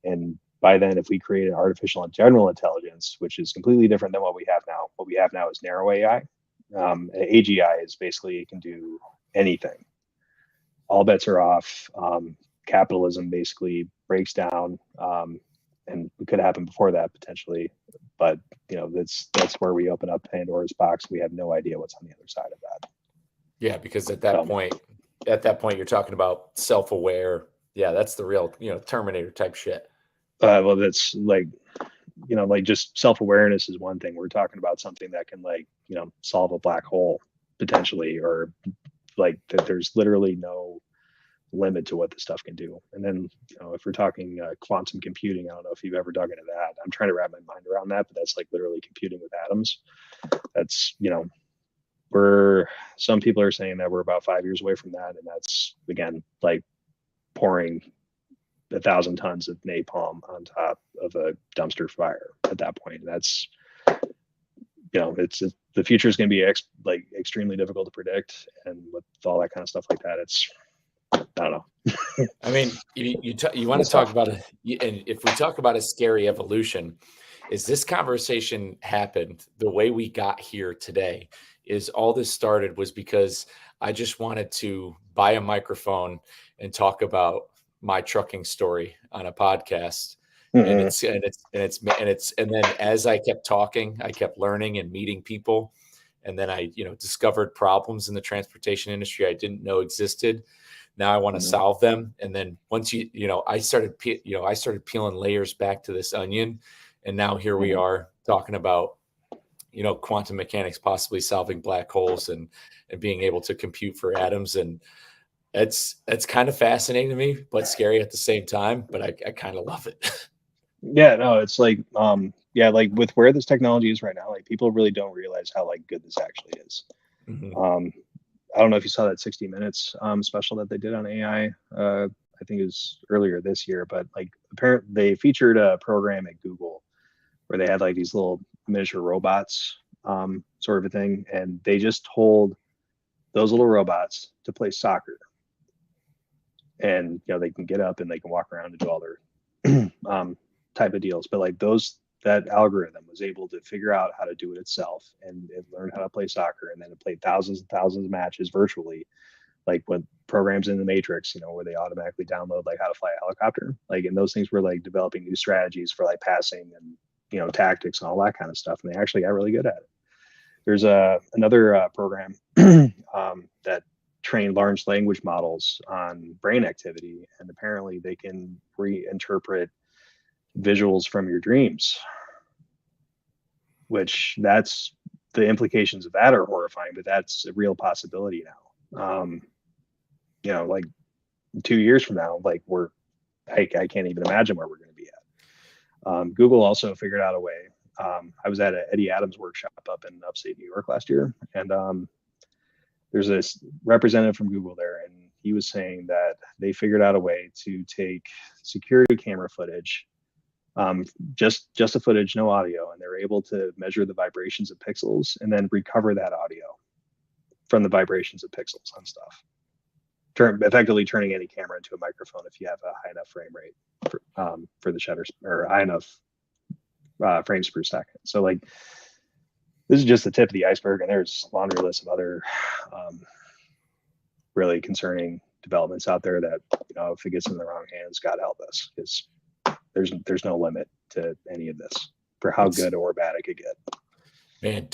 And by then, if we create an artificial and general intelligence, which is completely different than what we have now is narrow AI. AGI is basically, it can do anything. All bets are off. Capitalism basically breaks down, and it could happen before that potentially. But that's where we open up Pandora's box. We have no idea what's on the other side of that. Yeah, because at that point, you're talking about self-aware. Yeah, that's the real Terminator type shit. Well, that's like just self-awareness is one thing. We're talking about something that can solve a black hole potentially, or like that there's literally no limit to what this stuff can do. And then if we're talking quantum computing, I don't know if you've ever dug into that. I'm trying to wrap my mind around that, but that's like literally computing with atoms. That's some people are saying that we're about 5 years away from that, and that's again like pouring 1,000 tons of napalm on top of a dumpster fire at that point. And that's the future is going to be extremely difficult to predict, and with all that kind of stuff like that, it's I don't know. I mean, you want to talk about it, and if we talk about a scary evolution, is this conversation happened the way we got here today? Is all this started was because I just wanted to buy a microphone and talk about my trucking story on a podcast. Mm-hmm. And then as I kept talking, I kept learning and meeting people, and then I discovered problems in the transportation industry I didn't know existed. Now I want to solve them. And then once I started peeling layers back to this onion, and now here we are talking about quantum mechanics possibly solving black holes and being able to compute for atoms. And it's kind of fascinating to me, but scary at the same time. But I kind of love it. Yeah, no, it's like like with where this technology is right now, like people really don't realize how like good this actually is. Mm-hmm. I don't know if you saw that 60 Minutes special that they did on AI. I think it was earlier this year, but like apparently they featured a program at Google where they had like these little miniature robots, sort of a thing, and they just told those little robots to play soccer. And they can get up and they can walk around and do all their type of deals. But like that algorithm was able to figure out how to do it itself, and it learned how to play soccer, and then it played thousands and thousands of matches virtually, like with programs in the Matrix, where they automatically download like how to fly a helicopter. Like, and those things were like developing new strategies for like passing and tactics and all that kind of stuff. And they actually got really good at it. There's another program that trained large language models on brain activity, and apparently they can reinterpret visuals from your dreams, which that's the implications of that are horrifying, but that's a real possibility now. Like 2 years from now, like I can't even imagine where we're going to be at. Google also figured out a way. I was at an Eddie Adams workshop up in upstate New York last year, and there's this representative from Google there, and he was saying that they figured out a way to take security camera footage, just a footage, no audio, and they're able to measure the vibrations of pixels and then recover that audio from the vibrations of pixels on stuff, effectively turning any camera into a microphone if you have a high enough frame rate for the shutters, or high enough frames per second. So like, this is just the tip of the iceberg, and there's a laundry list of other really concerning developments out there that, if it gets in the wrong hands, God help us, because there's no limit to any of this for how good or bad it could get. Man,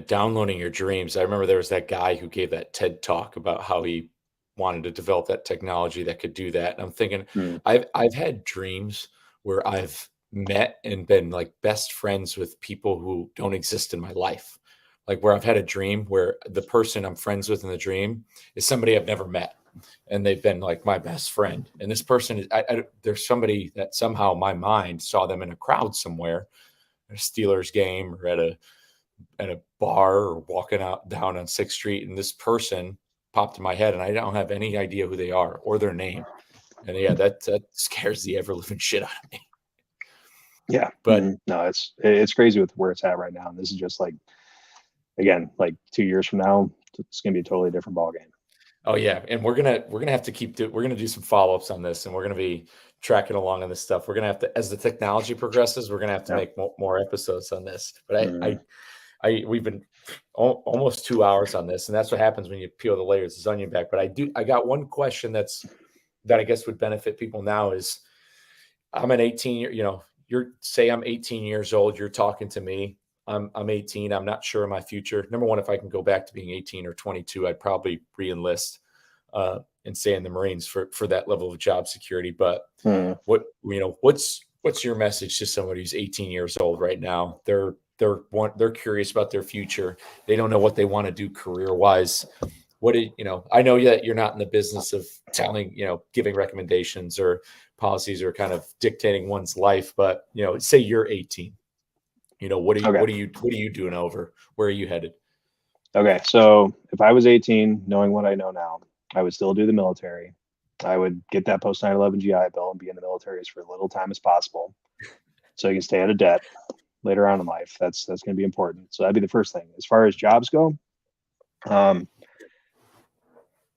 downloading your dreams. I remember there was that guy who gave that TED talk about how he wanted to develop that technology that could do that. And I'm thinking, I've had dreams where I've met and been like best friends with people who don't exist in my life. Like where I've had a dream where the person I'm friends with in the dream is somebody I've never met. and they've been like my best friend. And this person is, there's somebody that somehow my mind saw them in a crowd somewhere, at a Steelers game or at a bar or walking out down on 6th Street, and this person popped in my head, and I don't have any idea who they are or their name. And yeah, that scares the ever living shit out of me. Yeah, But no, it's crazy with where it's at right now. And this is just like, again, like 2 years from now, it's gonna be a totally different ball game. oh yeah, and we're gonna have to we're gonna do some follow-ups on this, and we're gonna be tracking along on this stuff. We're gonna have to, as the technology progresses, we're gonna have to make more episodes on this. But we've been almost 2 hours on this, and that's what happens when you peel the layers of onion back. But I got one question that I guess would benefit people now is, I'm an 18-year, I'm 18 years old, you're talking to me. I'm 18. I'm not sure of my future. Number one, if I can go back to being 18 or 22, I'd probably re-enlist and stay in the Marines for that level of job security. But what's your message to somebody who's 18 years old right now? They're curious about their future. They don't know what they want to do career-wise. I know that you're not in the business of telling, giving recommendations or policies or kind of dictating one's life, but say you're 18. What are you doing over? Where are you headed? Okay, so if I was 18, knowing what I know now, I would still do the military. I would get that post 9/11 GI Bill and be in the military as for as little time as possible, so you can stay out of debt later on in life. That's going to be important. So that'd be the first thing. As far as jobs go,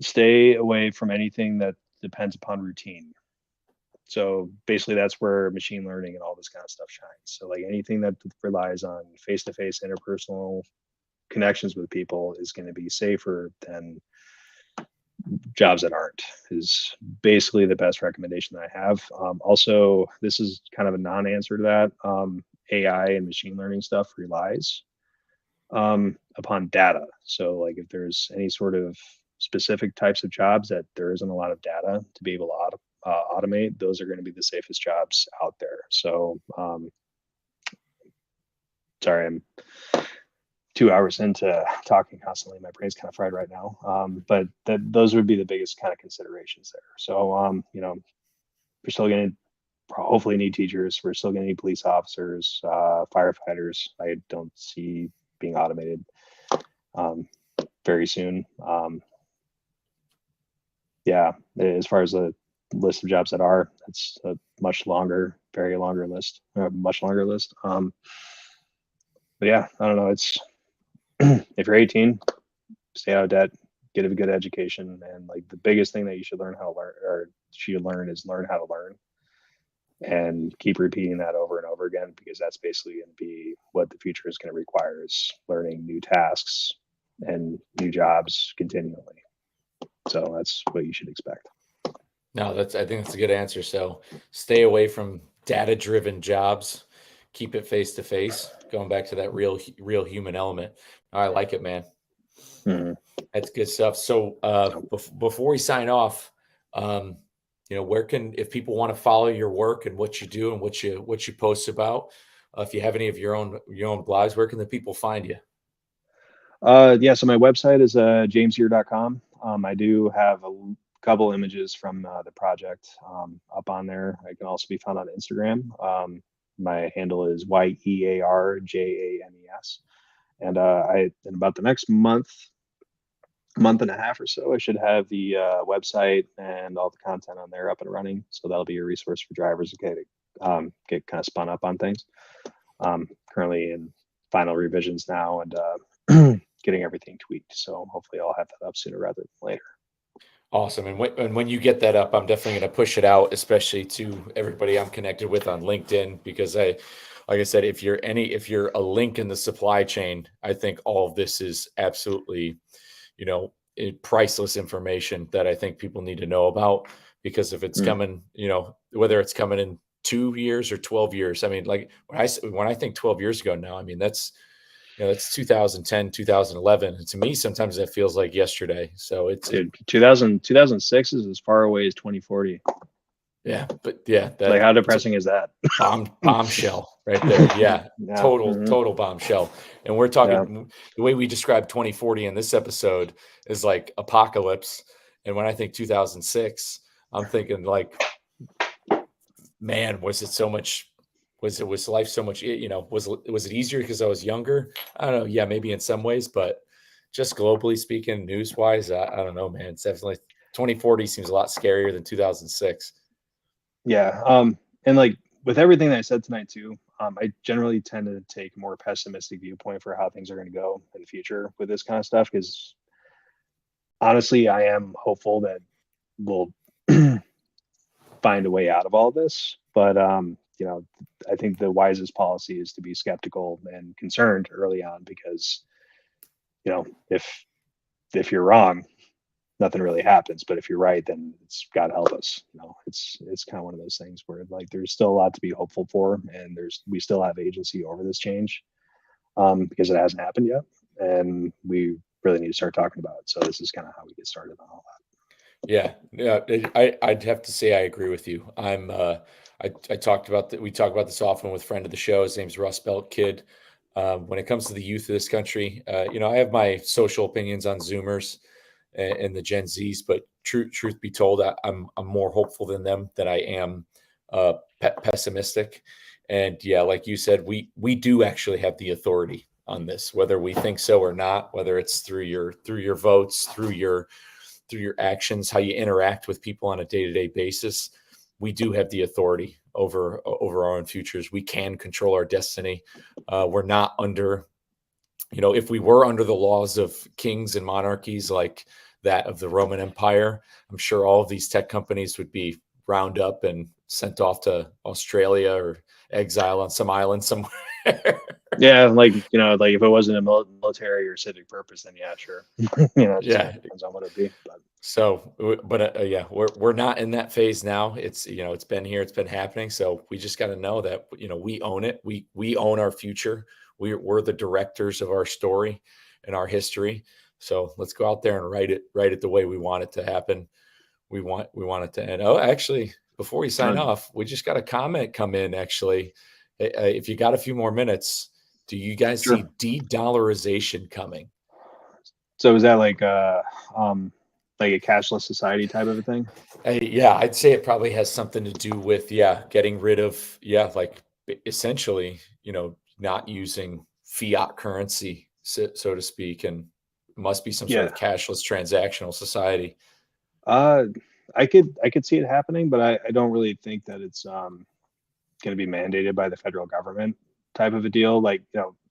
stay away from anything that depends upon routine. So basically that's where machine learning and all this kind of stuff shines. So like anything that relies on face-to-face interpersonal connections with people is going to be safer than jobs that aren't, is basically the best recommendation that I have. Also, this is kind of a non-answer to that. AI and machine learning stuff relies upon data. So like if there's any sort of specific types of jobs that there isn't a lot of data to be able to automate, those are going to be the safest jobs out there. So sorry, I'm 2 hours into talking constantly. My brain's kind of fried right now. But those would be the biggest kind of considerations there. So we're still going to hopefully need teachers. We're still going to need police officers, firefighters. I don't see being automated very soon. As far as the list of jobs that are, it's a much longer list. But yeah, I don't know. It's if you're 18, stay out of debt, get a good education, and like the biggest thing that you should learn how to learn, and keep repeating that over and over again, because that's basically going to be what the future is going to require, is learning new tasks and new jobs continually. So that's what you should expect. No, I think that's a good answer. So stay away from data-driven jobs, keep it face-to-face, going back to that real human element. I like it, man. That's good stuff. So before we sign off, if people want to follow your work and what you do and what you post about, if you have any of your own blogs, where can the people find you? So my website is jamesyear.com. I do have a couple images from the project up on there. I can also be found on Instagram. My handle is YEARJAMES. And in about the next month and a half or so, I should have the website and all the content on there up and running. So that'll be a resource for drivers to get kind of spun up on things. Currently in final revisions now and getting everything tweaked. So hopefully I'll have that up sooner rather than later. Awesome. And when you get that up, I'm definitely going to push it out, especially to everybody I'm connected with on LinkedIn, because like I said, if you're a link in the supply chain, I think all of this is absolutely, priceless information that I think people need to know about, because if it's coming, whether it's coming in 2 years or 12 years, I mean, like when I think 12 years ago now, I mean, that's 2010, 2011. And to me, sometimes that feels like yesterday. So it's 2006 is as far away as 2040. Yeah. But yeah, like how depressing is that? Bombshell right there. Yeah. Total bombshell. And we're talking the way we describe 2040 in this episode is like apocalypse. And when I think 2006, I'm thinking like, man, was it so much? Was life so much? Was it easier because I was younger? I don't know. Yeah, maybe in some ways, but just globally speaking, news wise, I don't know, man. It's definitely 2040 seems a lot scarier than 2006. Yeah. And like with everything that I said tonight too, I generally tend to take a more pessimistic viewpoint for how things are going to go in the future with this kind of stuff. Because honestly, I am hopeful that we'll find a way out of all this. But I think the wisest policy is to be skeptical and concerned early on, because if you're wrong, nothing really happens. But if you're right, then it's God help us. It's kind of one of those things where like there's still a lot to be hopeful for, and we still have agency over this change, because it hasn't happened yet, and we really need to start talking about it. So this is kind of how we get started on all that. Yeah, yeah. I'd have to say I agree with you. I talked about that. We talk about this often with a friend of the show. His name's Rust Belt Kid. When it comes to the youth of this country, I have my social opinions on Zoomers and the Gen Zs, but truth be told, I'm more hopeful than them than I am pessimistic. And yeah, like you said, we do actually have the authority on this, whether we think so or not, whether it's through your votes, through your actions, how you interact with people on a day-to-day basis. We do have the authority over our own futures. We can control our destiny. We're not under, if we were under the laws of kings and monarchies like that of the Roman Empire, I'm sure all of these tech companies would be round up and sent off to Australia or exile on some island somewhere. Yeah, like like if it wasn't a military or civic purpose, then yeah, sure. It just kind Yeah. of depends on what it'd be. But So, but yeah, we're not in that phase now. It's it's been here, it's been happening. So we just got to know that we own it. We own our future. We're the directors of our story and our history. So let's go out there and write it the way we want it to happen. We want it to end. Oh, actually, before we sign off, we just got a comment come in. Actually, if you got a few more minutes, do you guys sure. see de-dollarization coming? So is that like a cashless society type of a thing? Yeah, I'd say it probably has something to do with getting rid of like essentially, not using fiat currency, so to speak, and must be some sort Yeah. of cashless transactional society. Uh, I could see it happening, but I don't really think that it's going to be mandated by the federal government type of a deal. Like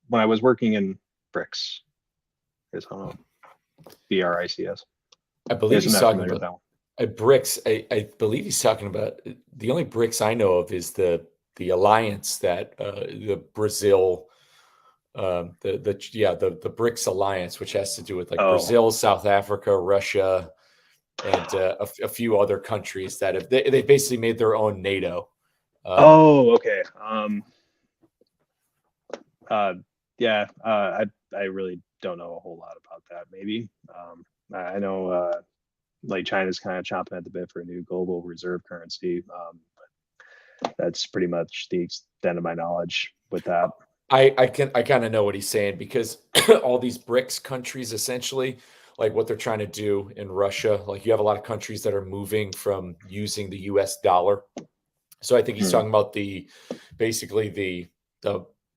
when I was working in BRICS, I guess I don't know, BRICS. I I believe guess I'm he's not talking familiar with about that one. BRICS. I believe he's talking about the only BRICS I know of is the alliance that the Brazil the BRICS alliance, which has to do with like Oh, Brazil, South Africa, Russia, and a few other countries that have they basically made their own NATO. Okay. Uh, yeah. I really don't know a whole lot about that. Maybe. I know like China's kind of chomping at the bit for a new global reserve currency. That's pretty much the extent of my knowledge with that. I kind of know what he's saying because all these BRICS countries essentially like what they're trying to do in Russia, like you have a lot of countries that are moving from using the US dollar. So I think he's Hmm. talking about basically the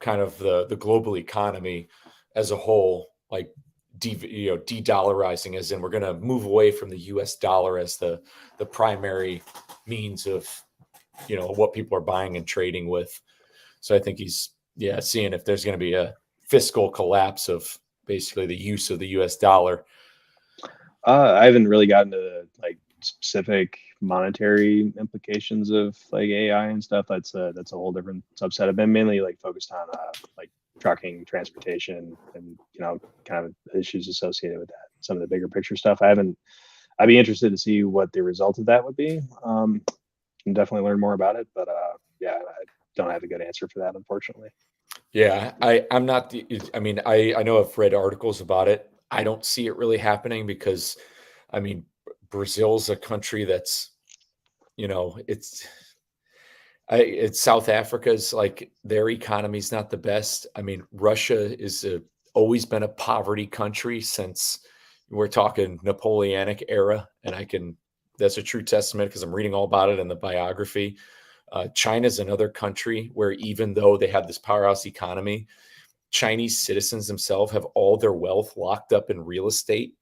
kind of the global economy as a whole, like de-dollarizing, as in we're going to move away from the U.S. dollar as the primary means of what people are buying and trading with. So I think he's seeing if there's going to be a fiscal collapse of basically the use of the U.S. dollar. I haven't really gotten to like specific monetary implications of like AI and stuff. That's a whole different subset. I've been mainly like focused on like trucking, transportation, and kind of issues associated with that. Some of the bigger picture stuff. I'd be interested to see what the result of that would be. And definitely learn more about it. But yeah, I don't have a good answer for that, unfortunately. Yeah, I'm not I mean, I know I've read articles about it. I don't see it really happening because I mean, Brazil's a country that's, it's it's South Africa's like their economy's not the best. I mean, Russia is always been a poverty country since, we're talking Napoleonic era, and that's a true testament because I'm reading all about it in the biography. China's another country where even though they have this powerhouse economy, Chinese citizens themselves have all their wealth locked up in real estate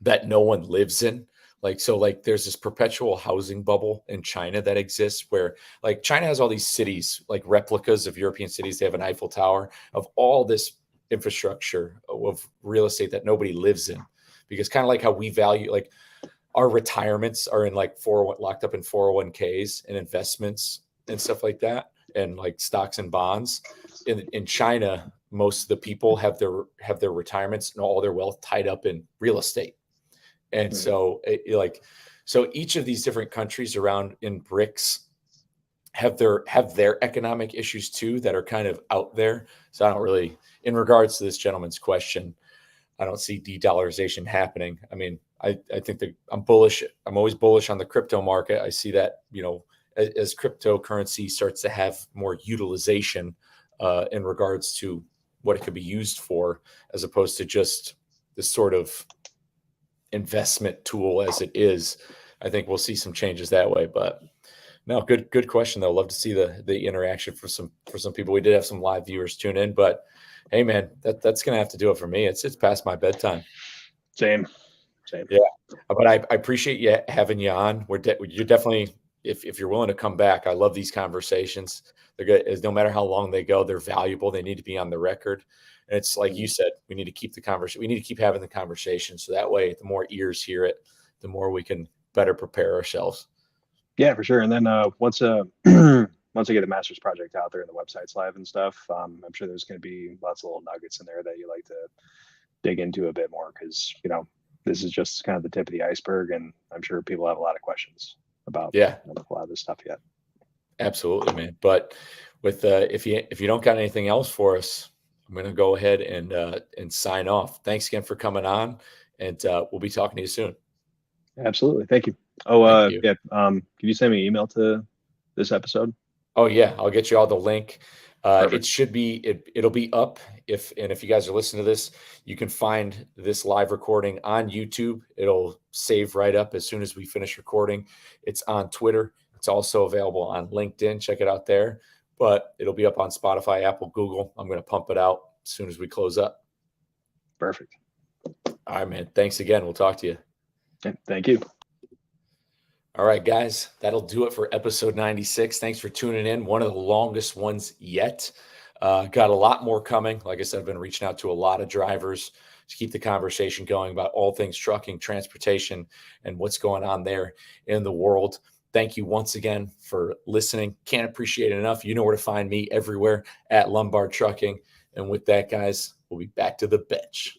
that no one lives in. Like there's this perpetual housing bubble in China that exists where like China has all these cities, like replicas of European cities. They have an Eiffel Tower of all this infrastructure of real estate that nobody lives in. Because kind of like how we value, like our retirements are in like locked up in 401ks and investments and stuff like that, and like stocks and bonds. In China, most of the people have their retirements and all their wealth tied up in real estate. And so so each of these different countries around in BRICS have their economic issues too that are kind of out there. So I don't really, in regards to this gentleman's question, I don't see de-dollarization happening. I mean, I think that I'm bullish. I'm always bullish on the crypto market. I see that, as cryptocurrency starts to have more utilization in regards to what it could be used for, as opposed to just this sort of investment tool as it is. I think we'll see some changes that way. But no, good question though. Love to see the interaction for some people. We did have some live viewers tune in, but hey man, that's gonna have to do it for me. It's past my bedtime. Same. Yeah, but I appreciate you having you on. You're definitely, if you're willing to come back. I love these conversations. They're good. No matter how long they go, they're valuable. They need to be on the record. And it's like you said, we need to keep the conversation. We need to keep having the conversation. So that way, the more ears hear it, the more we can better prepare ourselves. Yeah, for sure. And then once once I get the master's project out there and the website's live and stuff, I'm sure there's going to be lots of little nuggets in there that you like to dig into a bit more, because this is just kind of the tip of the iceberg, and I'm sure people have a lot of questions about a lot of this stuff yet. Absolutely, man. But with if you don't got anything else for us, I'm going to go ahead and sign off. Thanks again for coming on, and we'll be talking to you soon. Absolutely. Thank you. Oh, Thank you. yeah. Can you send me an email to this episode? Oh yeah, I'll get you all the link. Perfect. It should be it'll be up if you guys are listening to this, you can find this live recording on YouTube. It'll save right up as soon as we finish recording. It's on Twitter. It's also available on LinkedIn. Check it out there. But it'll be up on Spotify, Apple, Google. I'm going to pump it out as soon as we close up. Perfect. All right, man. Thanks again. We'll talk to you. Yeah, thank you. All right, guys, that'll do it for episode 96. Thanks for tuning in. One of the longest ones yet. Got a lot more coming. Like I said, I've been reaching out to a lot of drivers to keep the conversation going about all things trucking, transportation, and what's going on there in the world. Thank you once again for listening. Can't appreciate it enough. You know where to find me everywhere at Lombard Trucking. And with that, guys, we'll be back to the bench.